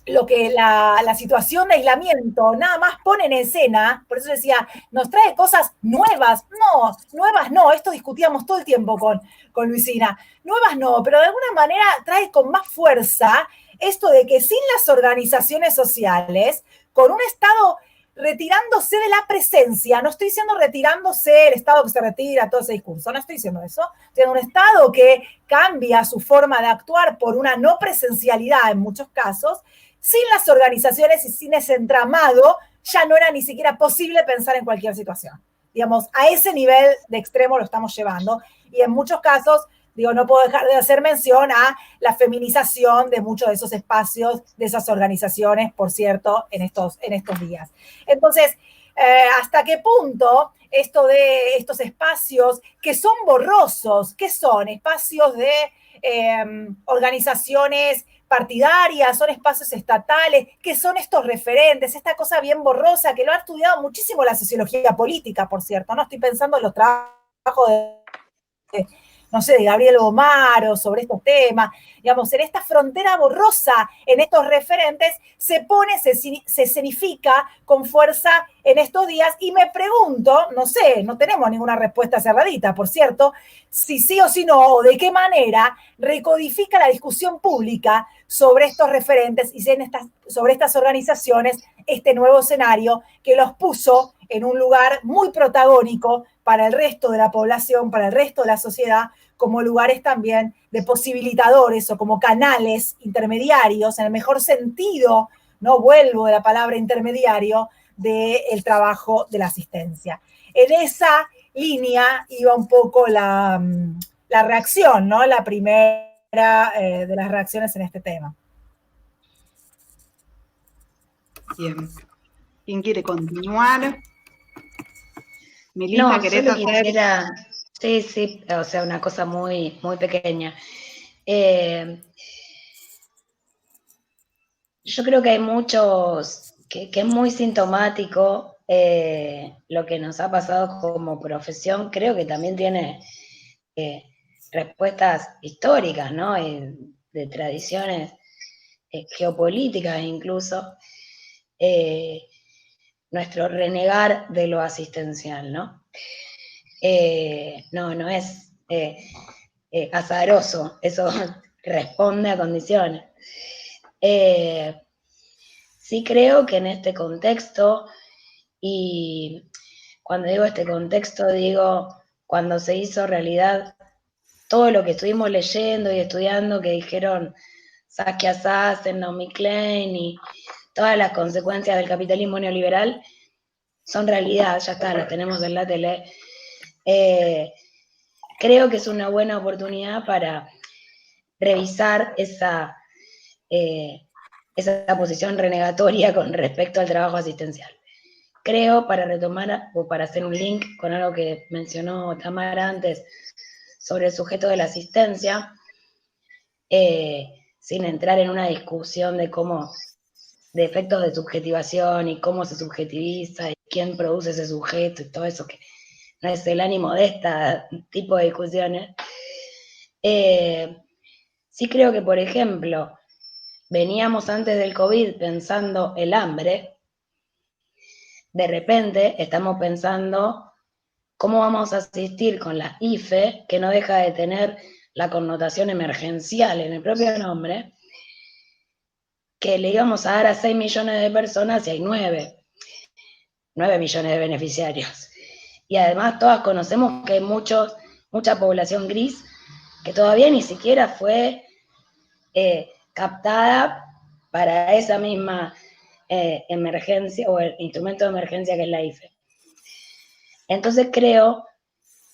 lo que la situación de aislamiento nada más pone en escena, por eso decía, nos trae cosas nuevas. No, nuevas no, esto discutíamos todo el tiempo con Luisina. Nuevas no, pero de alguna manera trae con más fuerza esto de que sin las organizaciones sociales, con un Estado retirándose de la presencia, no estoy diciendo retirándose el Estado que se retira, todo ese discurso, no estoy diciendo eso, estoy diciendo un Estado que cambia su forma de actuar por una no presencialidad en muchos casos. Sin las organizaciones y sin ese entramado, ya no era ni siquiera posible pensar en cualquier situación. Digamos, a ese nivel de extremo lo estamos llevando, y en muchos casos, digo, no puedo dejar de hacer mención a la feminización de muchos de esos espacios, de esas organizaciones, por cierto, en estos días. Entonces, ¿hasta qué punto esto de estos espacios que son borrosos, que son espacios de organizaciones partidarias, son espacios estatales, que son estos referentes, esta cosa bien borrosa que lo ha estudiado muchísimo la sociología política, por cierto, ¿no? Estoy pensando en los trabajos de no sé, de Gabriel Bomaro, sobre estos temas, digamos, en esta frontera borrosa, en estos referentes, se escenifica con fuerza en estos días, y me pregunto, no sé, no tenemos ninguna respuesta cerradita, por cierto, si sí o si no, o de qué manera recodifica la discusión pública sobre estos referentes y sobre estas organizaciones este nuevo escenario que los puso en un lugar muy protagónico para el resto de la población, para el resto de la sociedad, como lugares también de posibilitadores o como canales intermediarios, en el mejor sentido, no vuelvo de la palabra intermediario, del trabajo de la asistencia. En esa línea iba un poco la reacción, ¿no? La primera de las reacciones en este tema. Bien. ¿Quién quiere continuar? Melissa, no, ¿querés solo hacer? Quisiera, sí, o sea, una cosa muy, muy pequeña. Yo creo que hay muchos, que es muy sintomático lo que nos ha pasado como profesión. Creo que también tiene respuestas históricas, ¿no? De tradiciones geopolíticas incluso. Nuestro renegar de lo asistencial, ¿no? No es azaroso, eso responde a condiciones. Sí creo que en este contexto, y cuando digo este contexto digo cuando se hizo realidad todo lo que estuvimos leyendo y estudiando, que dijeron Saskia Sassen, Naomi Klein y todas las consecuencias del capitalismo neoliberal, son realidad, ya está, las tenemos en la tele. Creo que es una buena oportunidad para revisar esa posición renegatoria con respecto al trabajo asistencial. Creo, para retomar o para hacer un link con algo que mencionó Tamara antes sobre el sujeto de la asistencia, sin entrar en una discusión de efectos de subjetivación y cómo se subjetiviza y quién produce ese sujeto y todo eso, que no es el ánimo de este tipo de discusiones. Sí creo que, por ejemplo, veníamos antes del COVID pensando el hambre, de repente estamos pensando cómo vamos a asistir con la IFE, que no deja de tener la connotación emergencial en el propio nombre, que le íbamos a dar a 6 millones de personas y hay 9 millones de beneficiarios. Y además todas conocemos que hay mucha población gris que todavía ni siquiera fue captada para esa misma emergencia o el instrumento de emergencia que es la IFE. Entonces creo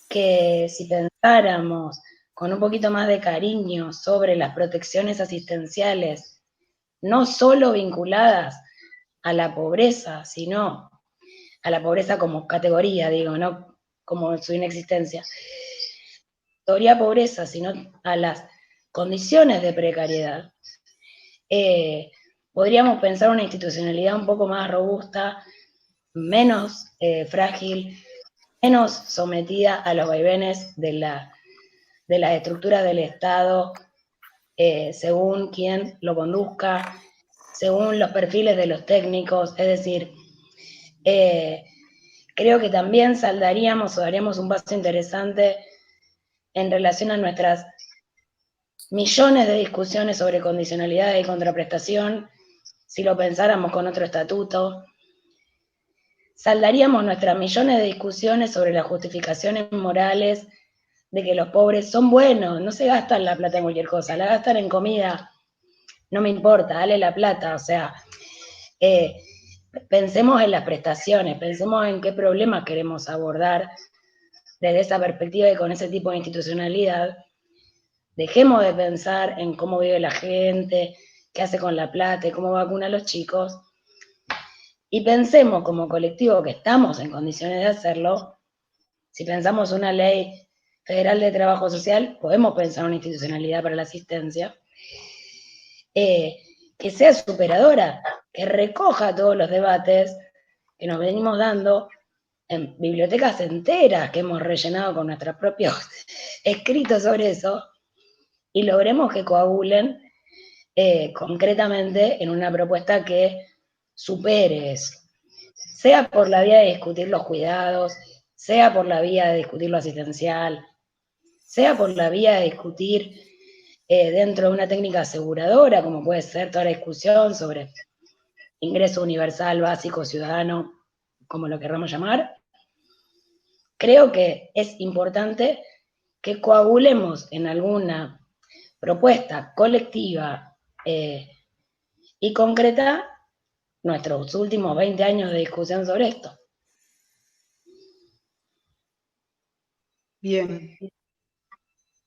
que si pensáramos con un poquito más de cariño sobre las protecciones asistenciales, no solo vinculadas a la pobreza, sino a la pobreza como categoría, digo, no como su inexistencia, categoría pobreza, sino a las condiciones de precariedad, podríamos pensar una institucionalidad un poco más robusta, menos frágil, menos sometida a los vaivenes de las estructuras del Estado, según quien lo conduzca, según los perfiles de los técnicos. Es decir, creo que también saldaríamos o daríamos un paso interesante en relación a nuestras millones de discusiones sobre condicionalidad y contraprestación, si lo pensáramos con otro estatuto. Saldaríamos nuestras millones de discusiones sobre las justificaciones morales de que los pobres son buenos, no se gastan la plata en cualquier cosa, la gastan en comida, no me importa, dale la plata. O sea, pensemos en las prestaciones, pensemos en qué problemas queremos abordar desde esa perspectiva y con ese tipo de institucionalidad. Dejemos de pensar en cómo vive la gente, qué hace con la plata y cómo vacuna a los chicos, y pensemos como colectivo que estamos en condiciones de hacerlo. Si pensamos una ley federal de trabajo social, podemos pensar una institucionalidad para la asistencia, que sea superadora, que recoja todos los debates que nos venimos dando en bibliotecas enteras que hemos rellenado con nuestros propios escritos sobre eso, y logremos que coagulen concretamente en una propuesta que supere eso, sea por la vía de discutir los cuidados, sea por la vía de discutir lo asistencial, sea por la vía de discutir dentro de una técnica aseguradora, como puede ser toda la discusión sobre ingreso universal, básico, ciudadano, como lo queramos llamar. Creo que es importante que coagulemos en alguna propuesta colectiva y concreta nuestros últimos 20 años de discusión sobre esto. Bien.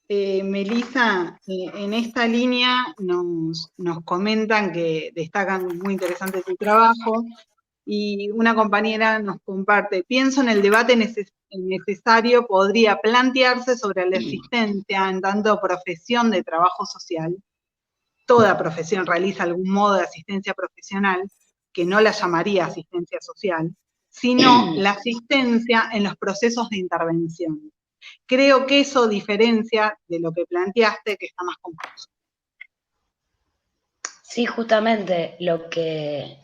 Melissa, en esta línea nos comentan que destacan muy interesante tu trabajo, y una compañera nos comparte: pienso en el debate necesario podría plantearse sobre la asistencia en tanto profesión de trabajo social. Toda profesión realiza algún modo de asistencia profesional, que no la llamaría asistencia social, sino la asistencia en los procesos de intervención. Creo que eso diferencia de lo que planteaste, que está más confuso. Sí, justamente lo que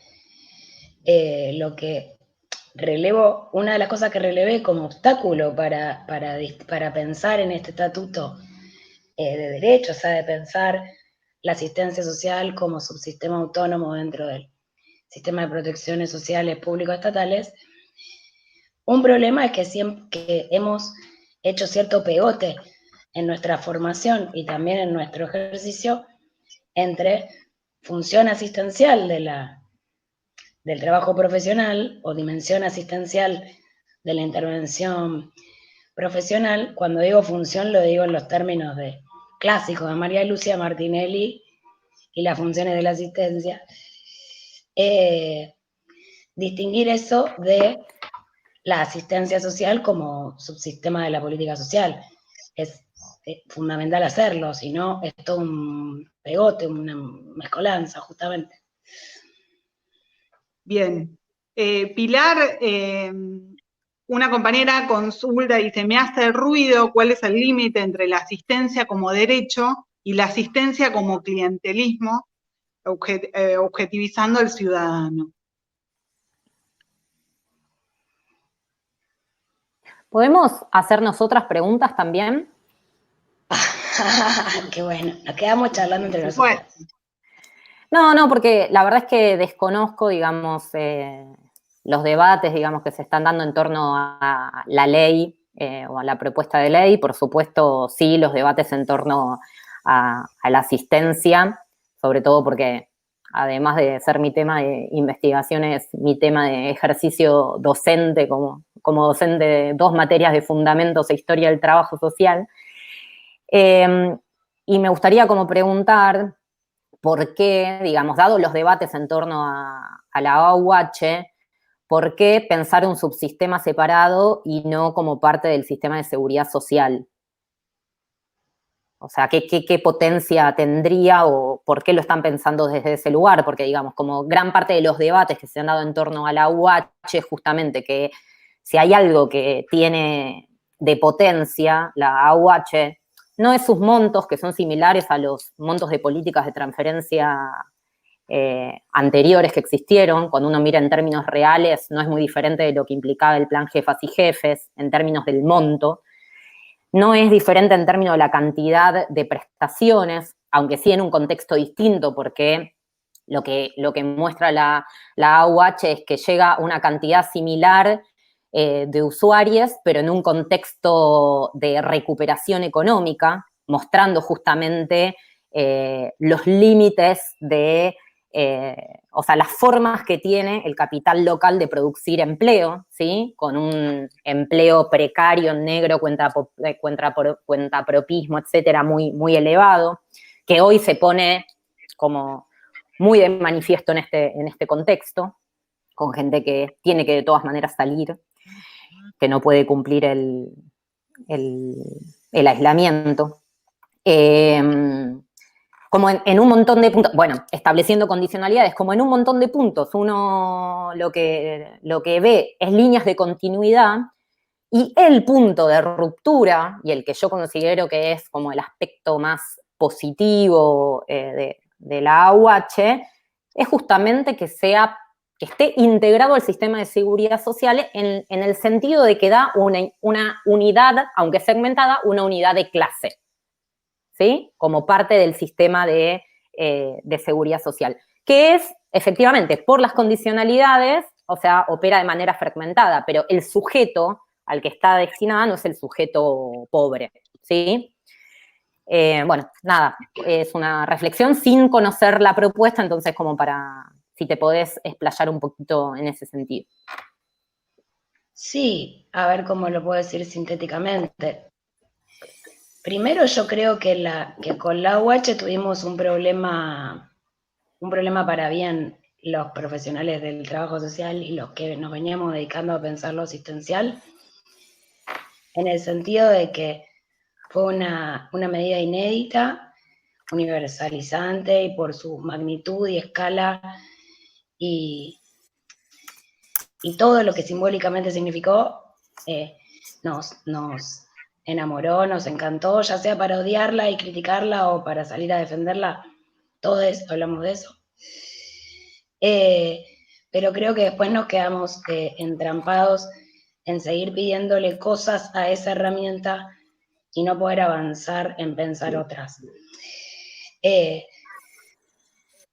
relevo, una de las cosas que relevé como obstáculo para pensar en este estatuto de derechos, o sea, de pensar la asistencia social como subsistema autónomo dentro del sistema de protecciones sociales públicos estatales, un problema es que hemos hecho cierto pegote en nuestra formación y también en nuestro ejercicio entre función asistencial del trabajo profesional o dimensión asistencial de la intervención profesional. Cuando digo función lo digo en los términos de clásicos de María Lucia Martinelli y las funciones de la asistencia. Distinguir eso de la asistencia social como subsistema de la política social. Es fundamental hacerlo, si no es todo un pegote, una mezcolanza, justamente. Bien. Pilar, una compañera consulta y dice, me hace ruido cuál es el límite entre la asistencia como derecho y la asistencia como clientelismo, objetivizando al ciudadano. ¿Podemos hacernos otras preguntas también? Qué bueno, nos quedamos charlando entre nosotros. No, porque la verdad es que desconozco, digamos, los debates, digamos, que se están dando en torno a la ley o a la propuesta de ley. Por supuesto, sí, los debates en torno a la asistencia, sobre todo porque, además de ser mi tema de investigación, es mi tema de ejercicio docente, como docente de 2 materias de fundamentos e historia del trabajo social. Y me gustaría como preguntar por qué, digamos, dado los debates en torno a la AUH, ¿por qué pensar un subsistema separado y no como parte del sistema de seguridad social? O sea, ¿qué potencia tendría o por qué lo están pensando desde ese lugar? Porque, digamos, como gran parte de los debates que se han dado en torno a la AUH, justamente que si hay algo que tiene de potencia la AUH, no es sus montos, que son similares a los montos de políticas de transferencia anteriores que existieron. Cuando uno mira en términos reales, no es muy diferente de lo que implicaba el plan Jefas y Jefes en términos del monto. No es diferente en términos de la cantidad de prestaciones, aunque sí en un contexto distinto, porque lo que muestra la AUH es que llega una cantidad similar de usuarios, pero en un contexto de recuperación económica, mostrando justamente los límites de, o sea, las formas que tiene el capital local de producir empleo, ¿sí? Con un empleo precario, negro, cuentapropismo, etcétera, muy, muy elevado, que hoy se pone como muy de manifiesto en este contexto, con gente que tiene que de todas maneras salir, que no puede cumplir el aislamiento. Como en un montón de puntos, bueno, estableciendo condicionalidades, como en un montón de puntos, uno lo que ve es líneas de continuidad y el punto de ruptura, y el que yo considero que es como el aspecto más positivo de la AUH, es justamente que esté integrado al sistema de seguridad social en el sentido de que da una unidad, aunque segmentada, una unidad de clase, ¿sí? Como parte del sistema de seguridad social, que es, efectivamente, por las condicionalidades, o sea, opera de manera fragmentada, pero el sujeto al que está destinada no es el sujeto pobre, ¿sí? Bueno, nada, es una reflexión sin conocer la propuesta, entonces como para, si te podés explayar un poquito en ese sentido. Sí, a ver cómo lo puedo decir sintéticamente. Primero yo creo que con la UH tuvimos un problema para bien los profesionales del trabajo social y los que nos veníamos dedicando a pensar lo asistencial, en el sentido de que fue una medida inédita, universalizante y por su magnitud y escala y todo lo que simbólicamente significó, nos enamoró, nos encantó, ya sea para odiarla y criticarla o para salir a defenderla, todos hablamos de eso. Pero creo que después nos quedamos entrampados en seguir pidiéndole cosas a esa herramienta y no poder avanzar en pensar otras.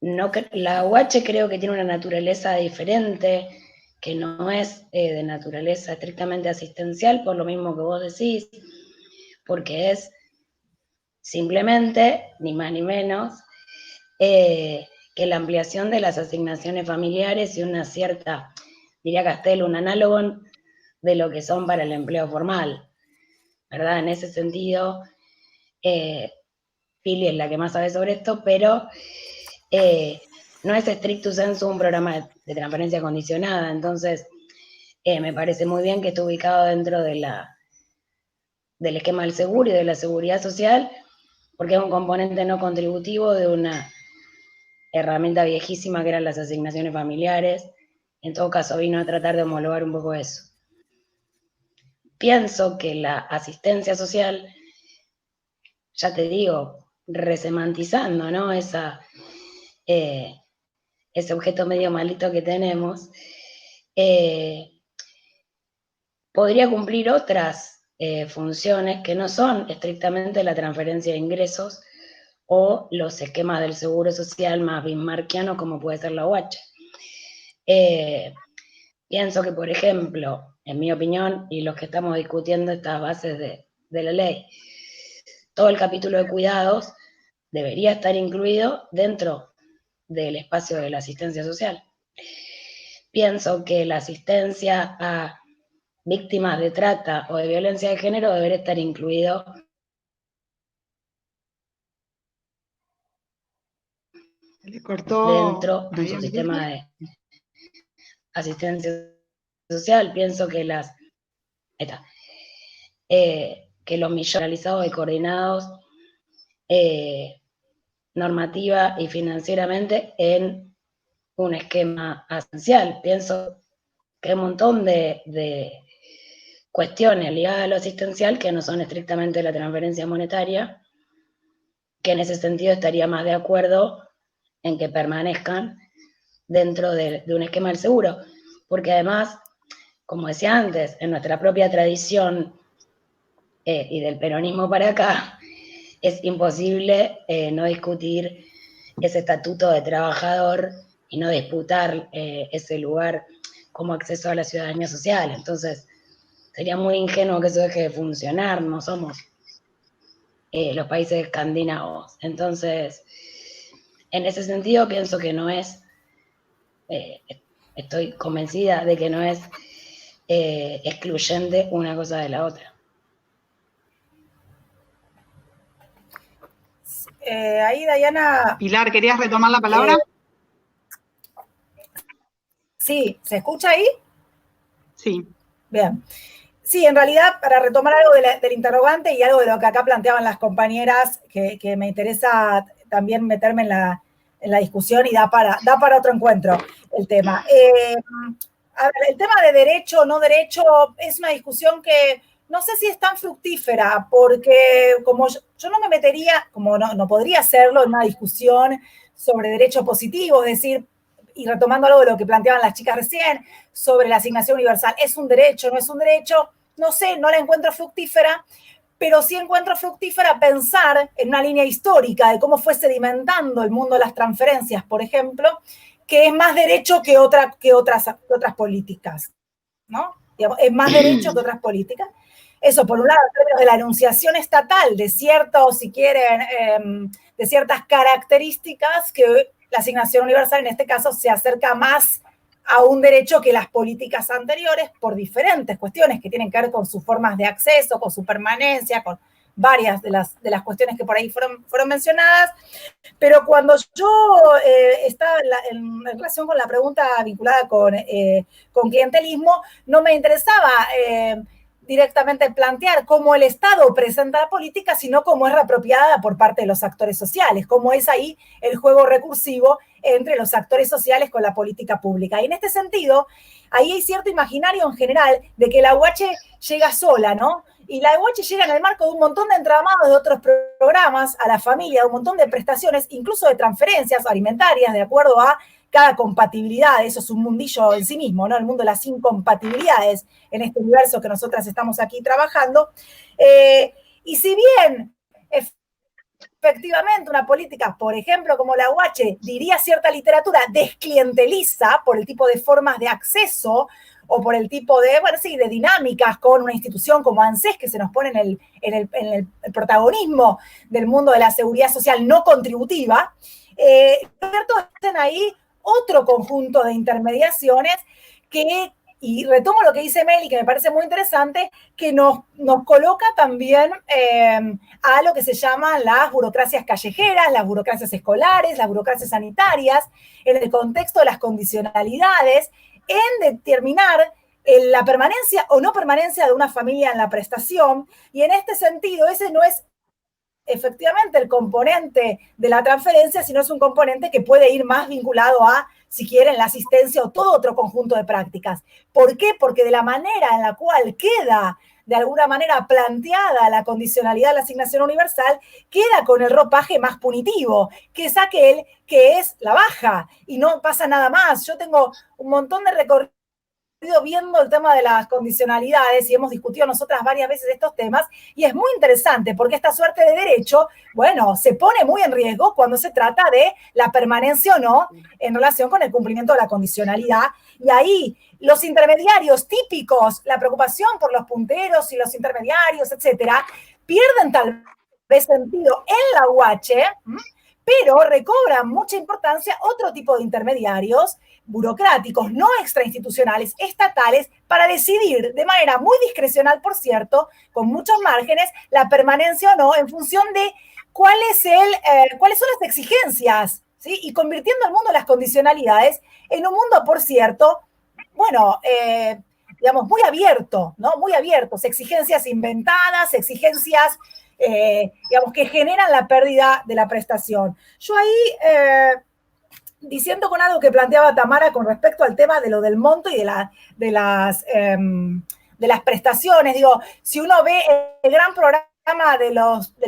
La UH creo que tiene una naturaleza diferente que no es de naturaleza estrictamente asistencial, por lo mismo que vos decís, porque es simplemente, ni más ni menos, que la ampliación de las asignaciones familiares y una cierta, diría Castel, un análogo de lo que son para el empleo formal, ¿verdad? En ese sentido, Pili es la que más sabe sobre esto, pero no es stricto sensu un programa de transferencia condicionada, entonces me parece muy bien que esté ubicado dentro del esquema del seguro y de la seguridad social, porque es un componente no contributivo de una herramienta viejísima que eran las asignaciones familiares. En todo caso, vino a tratar de homologar un poco eso. Pienso que la asistencia social, ya te digo, resemantizando, ¿no? Ese objeto medio malito que tenemos, podría cumplir otras funciones que no son estrictamente la transferencia de ingresos o los esquemas del seguro social más bismarckiano como puede ser la UH. Pienso que, por ejemplo, en mi opinión, y los que estamos discutiendo estas bases de la ley, todo el capítulo de cuidados debería estar incluido dentro del espacio de la asistencia social. Pienso que la asistencia a víctimas de trata o de violencia de género debería estar incluido dentro de un sistema de asistencia social. Pienso que los millones realizados y coordinados normativa y financieramente en un esquema asistencial. Pienso que hay un montón de cuestiones ligadas a lo asistencial que no son estrictamente la transferencia monetaria, que en ese sentido estaría más de acuerdo en que permanezcan dentro de un esquema del seguro, porque además, como decía antes, en nuestra propia tradición y del peronismo para acá, es imposible no discutir ese estatuto de trabajador y no disputar ese lugar como acceso a la ciudadanía social. Entonces, sería muy ingenuo que eso deje de funcionar, no somos los países escandinavos. Entonces, en ese sentido pienso que no es, estoy convencida de que no es excluyente una cosa de la otra. Ahí, Dayana. Pilar, ¿querías retomar la palabra? Sí, ¿se escucha ahí? Sí. Bien. Sí, en realidad, para retomar algo del interrogante y algo de lo que acá planteaban las compañeras, que me interesa también meterme en la discusión y da para otro encuentro el tema. A ver, el tema de derecho o no derecho es una discusión que no sé si es tan fructífera, porque como yo no me metería, como no podría hacerlo en una discusión sobre derecho positivo, es decir, y retomando algo de lo que planteaban las chicas recién, sobre la asignación universal, ¿es un derecho, no es un derecho? No sé, no la encuentro fructífera, pero sí encuentro fructífera pensar en una línea histórica de cómo fue sedimentando el mundo de las transferencias, por ejemplo, que es más derecho que otras políticas, ¿no? Digamos, es más derecho que otras políticas. Eso, por un lado, en términos de la enunciación estatal de ciertos, si quieren, de ciertas características que la asignación universal en este caso se acerca más a un derecho que las políticas anteriores por diferentes cuestiones que tienen que ver con sus formas de acceso, con su permanencia, con varias de las cuestiones que por ahí fueron mencionadas. Pero cuando yo estaba en relación con la pregunta vinculada con clientelismo, no me interesaba directamente plantear cómo el Estado presenta la política, sino cómo es reapropiada por parte de los actores sociales, cómo es ahí el juego recursivo entre los actores sociales con la política pública. Y en este sentido, ahí hay cierto imaginario en general de que la UH llega sola, ¿no? Y la UH llega en el marco de un montón de entramados de otros programas a la familia, de un montón de prestaciones, incluso de transferencias alimentarias, de acuerdo a cada compatibilidad. Eso es un mundillo en sí mismo, ¿no? El mundo de las incompatibilidades en este universo que nosotras estamos aquí trabajando. Y si bien efectivamente una política, por ejemplo, como la UH, diría cierta literatura, desclienteliza por el tipo de formas de acceso o por el tipo de, bueno, sí, de dinámicas con una institución como ANSES, que se nos pone en el protagonismo del mundo de la seguridad social no contributiva, ¿cierto? Están ahí otro conjunto de intermediaciones que, y retomo lo que dice Meli, que me parece muy interesante, que nos coloca también a lo que se llaman las burocracias callejeras, las burocracias escolares, las burocracias sanitarias, en el contexto de las condicionalidades, en determinar la permanencia o no permanencia de una familia en la prestación, y en este sentido ese no es efectivamente el componente de la transferencia, sino es un componente que puede ir más vinculado a, si quieren, la asistencia o todo otro conjunto de prácticas. ¿Por qué? Porque de la manera en la cual queda de alguna manera planteada la condicionalidad de la asignación universal, queda con el ropaje más punitivo, que es aquel que es la baja, y no pasa nada más. Yo tengo un montón de recorrido viendo el tema de las condicionalidades y hemos discutido nosotras varias veces estos temas, y es muy interesante porque esta suerte de derecho, bueno, se pone muy en riesgo cuando se trata de la permanencia o no en relación con el cumplimiento de la condicionalidad, y ahí los intermediarios típicos, la preocupación por los punteros y los intermediarios, etcétera, pierden tal vez sentido en la UH, pero recobran mucha importancia otro tipo de intermediarios burocráticos, no extrainstitucionales, estatales, para decidir de manera muy discrecional, por cierto, con muchos márgenes, la permanencia o no en función de cuáles son las exigencias, ¿sí? Y convirtiendo el mundo de las condicionalidades en un mundo, por cierto, bueno, digamos, muy abierto, ¿no? Muy abiertos, exigencias inventadas, exigencias, digamos, que generan la pérdida de la prestación. Yo ahí, diciendo con algo que planteaba Tamara con respecto al tema de lo del monto y de las prestaciones, digo, si uno ve el gran programa de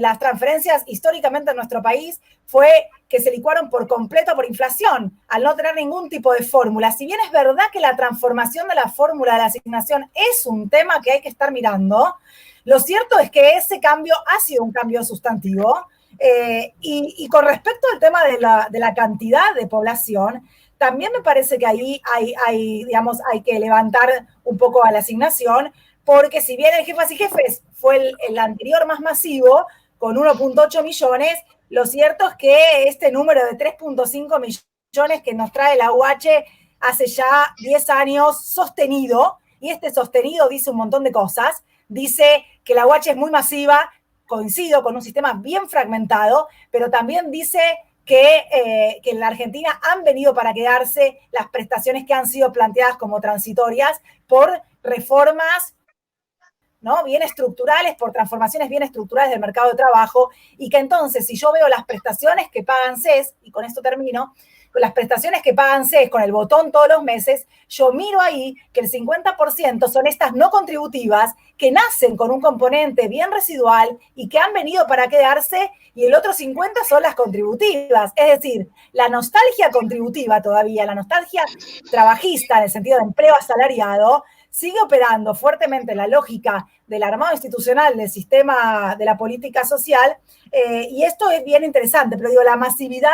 las transferencias históricamente en nuestro país, fue que se licuaron por completo por inflación, al no tener ningún tipo de fórmula. Si bien es verdad que la transformación de la fórmula de la asignación es un tema que hay que estar mirando, lo cierto es que ese cambio ha sido un cambio sustantivo. Y con respecto al tema de la cantidad de población, también me parece que ahí hay que levantar un poco a la asignación, porque si bien el Jefas y Jefes fue el anterior más masivo, con 1.8 millones, lo cierto es que este número de 3.5 millones que nos trae la UH hace ya 10 años sostenido, y este sostenido dice un montón de cosas, dice que la UH es muy masiva, coincido con un sistema bien fragmentado, pero también dice que en la Argentina han venido para quedarse las prestaciones que han sido planteadas como transitorias por reformas, ¿no?, bien estructurales, por transformaciones bien estructurales del mercado de trabajo, y que entonces, si yo veo las prestaciones que pagan CES, y con esto termino, con las prestaciones que pagan CES con el botón todos los meses, yo miro ahí que el 50% son estas no contributivas que nacen con un componente bien residual y que han venido para quedarse, y el otro 50% son las contributivas. Es decir, la nostalgia contributiva todavía, la nostalgia trabajista en el sentido de empleo asalariado, sigue operando fuertemente la lógica del armado institucional del sistema de la política social, y esto es bien interesante, pero digo, la masividad,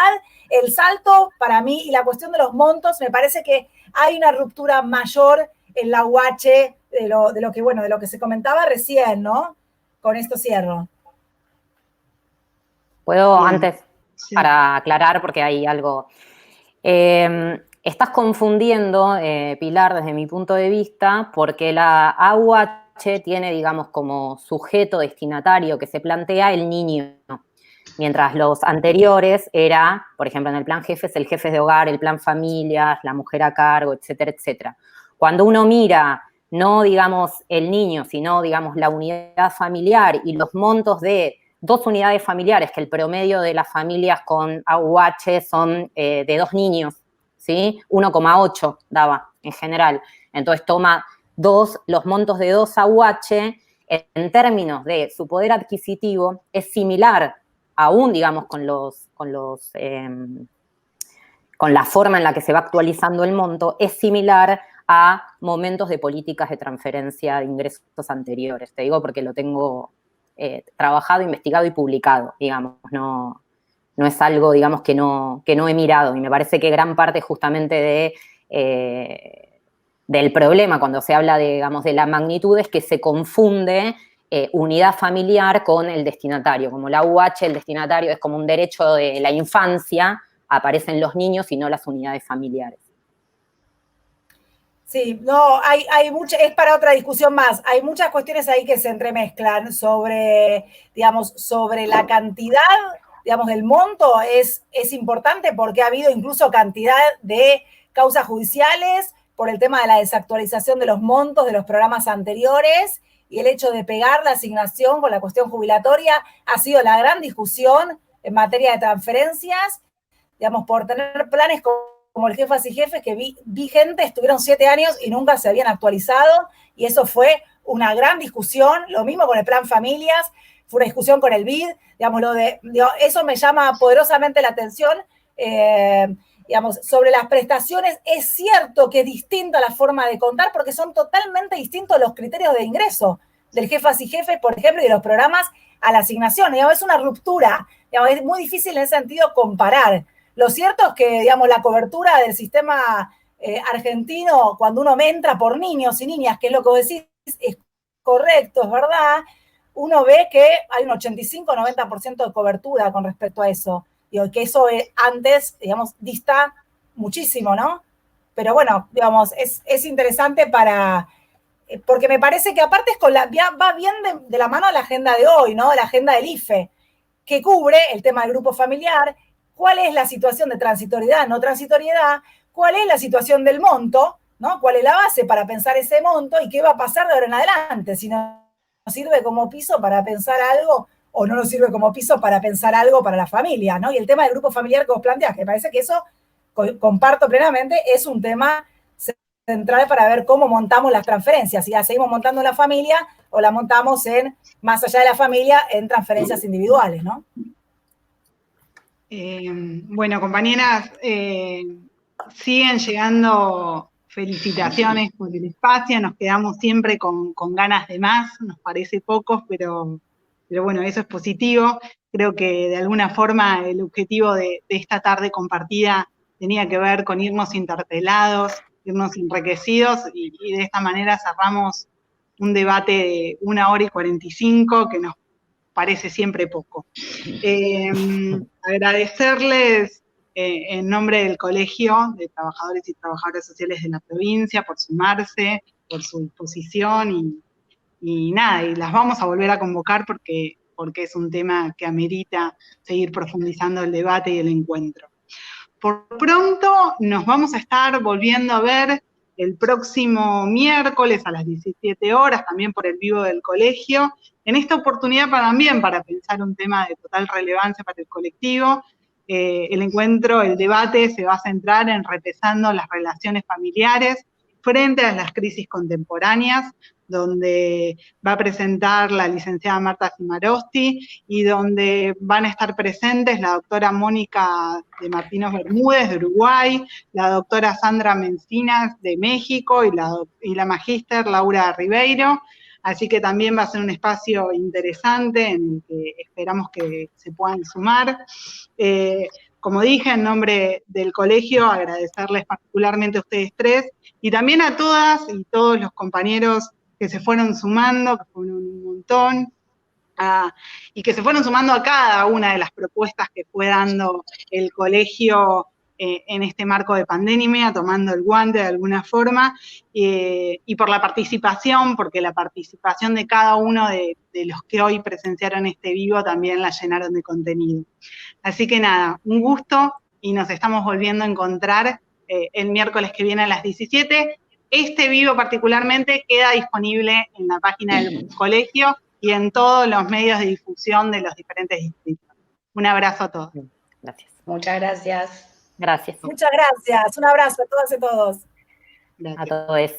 el salto para mí y la cuestión de los montos, me parece que hay una ruptura mayor en la UH de lo que se comentaba recién, ¿no? Con esto cierro. ¿Puedo antes, para aclarar, porque hay algo? Estás confundiendo, Pilar, desde mi punto de vista, porque la AUH tiene, digamos, como sujeto destinatario que se plantea el niño, mientras los anteriores era, por ejemplo, en el plan jefes, el jefe de hogar, el plan familias, la mujer a cargo, etcétera, etcétera. Cuando uno mira, no, digamos, el niño, sino, digamos, la unidad familiar y los montos de 2 unidades familiares, que el promedio de las familias con AUH son de 2 niños, ¿sí? 1,8 daba en general. Entonces toma los montos de 2 AUH, en términos de su poder adquisitivo, es similar, aún, digamos, con la forma en la que se va actualizando el monto, es similar a momentos de políticas de transferencia de ingresos anteriores. Te digo porque lo tengo trabajado, investigado y publicado, digamos, no es algo, digamos, que no he mirado, y me parece que gran parte justamente del problema cuando se habla digamos, de la magnitud es que se confunde unidad familiar con el destinatario. Como la UH, el destinatario es como un derecho de la infancia, aparecen los niños y no las unidades familiares. Sí, no, hay mucha, es para otra discusión más. Hay muchas cuestiones ahí que se entremezclan sobre, digamos, sobre la cantidad, digamos, del monto es importante porque ha habido incluso cantidad de causas judiciales por el tema de la desactualización de los montos de los programas anteriores, y el hecho de pegar la asignación con la cuestión jubilatoria ha sido la gran discusión en materia de transferencias, digamos, por tener planes como el Jefas y Jefes, que vi gente, estuvieron 7 años y nunca se habían actualizado, y eso fue una gran discusión. Lo mismo con el Plan Familias, fue una discusión con el BID, digamos, eso me llama poderosamente la atención. Digamos, sobre las prestaciones, es cierto que es distinta la forma de contar porque son totalmente distintos los criterios de ingreso del Jefas y Jefes, por ejemplo, y de los programas a la asignación. Digamos, es una ruptura, digamos, es muy difícil en ese sentido comparar. Lo cierto es que, digamos, la cobertura del sistema argentino, cuando uno entra por niños y niñas, que es lo que vos decís, es correcto, es verdad, uno ve que hay un 85-90% de cobertura con respecto a eso. Digo, que eso antes, digamos, dista muchísimo, ¿no? Pero bueno, digamos, es interesante porque me parece que aparte va bien de la mano a la agenda de hoy, ¿no? La agenda del IFE, que cubre el tema del grupo familiar, cuál es la situación de transitoriedad, no transitoriedad, cuál es la situación del monto, ¿no? Cuál es la base para pensar ese monto y qué va a pasar de ahora en adelante, si no sirve como piso para pensar algo o no nos sirve como piso para pensar algo para la familia, ¿no? Y el tema del grupo familiar que vos planteás, que me parece que eso, comparto plenamente, es un tema central para ver cómo montamos las transferencias, si la seguimos montando en la familia o la montamos más allá de la familia, en transferencias individuales, ¿no? Bueno, compañeras, siguen llegando felicitaciones por el espacio, nos quedamos siempre con ganas de más, nos parece pocos, pero bueno, eso es positivo. Creo que de alguna forma el objetivo de esta tarde compartida tenía que ver con irnos interpelados, irnos enriquecidos, y de esta manera cerramos un debate de 1 hora y 45, que nos parece siempre poco. Agradecerles en nombre del Colegio de Trabajadores y Trabajadoras Sociales de la provincia por sumarse, por su disposición, y nada, y las vamos a volver a convocar porque es un tema que amerita seguir profundizando el debate y el encuentro. Por pronto nos vamos a estar volviendo a ver el próximo miércoles a las 17 horas, también por el vivo del colegio, en esta oportunidad también para pensar un tema de total relevancia para el colectivo. El encuentro, el debate se va a centrar en repensando las relaciones familiares frente a las crisis contemporáneas, donde va a presentar la licenciada Marta Cimarosti y donde van a estar presentes la doctora Mónica de Martínez Bermúdez de Uruguay, la doctora Sandra Mencinas de México y la magíster Laura Ribeiro. Así que también va a ser un espacio interesante en el que esperamos que se puedan sumar. Como dije, en nombre del colegio, agradecerles particularmente a ustedes tres y también a todas y todos los compañeros que se fueron sumando, que fueron un montón, y que se fueron sumando a cada una de las propuestas que fue dando el colegio en este marco de pandemia, tomando el guante de alguna forma, y por la participación, porque la participación de cada uno de los que hoy presenciaron este vivo también la llenaron de contenido. Así que nada, un gusto, y nos estamos volviendo a encontrar el miércoles que viene a las 17. Este vivo particularmente queda disponible en la página del colegio y en todos los medios de difusión de los diferentes distritos. Un abrazo a todos. Gracias. Muchas gracias. Gracias. Muchas gracias. Un abrazo a todas y todos. Gracias. A todos.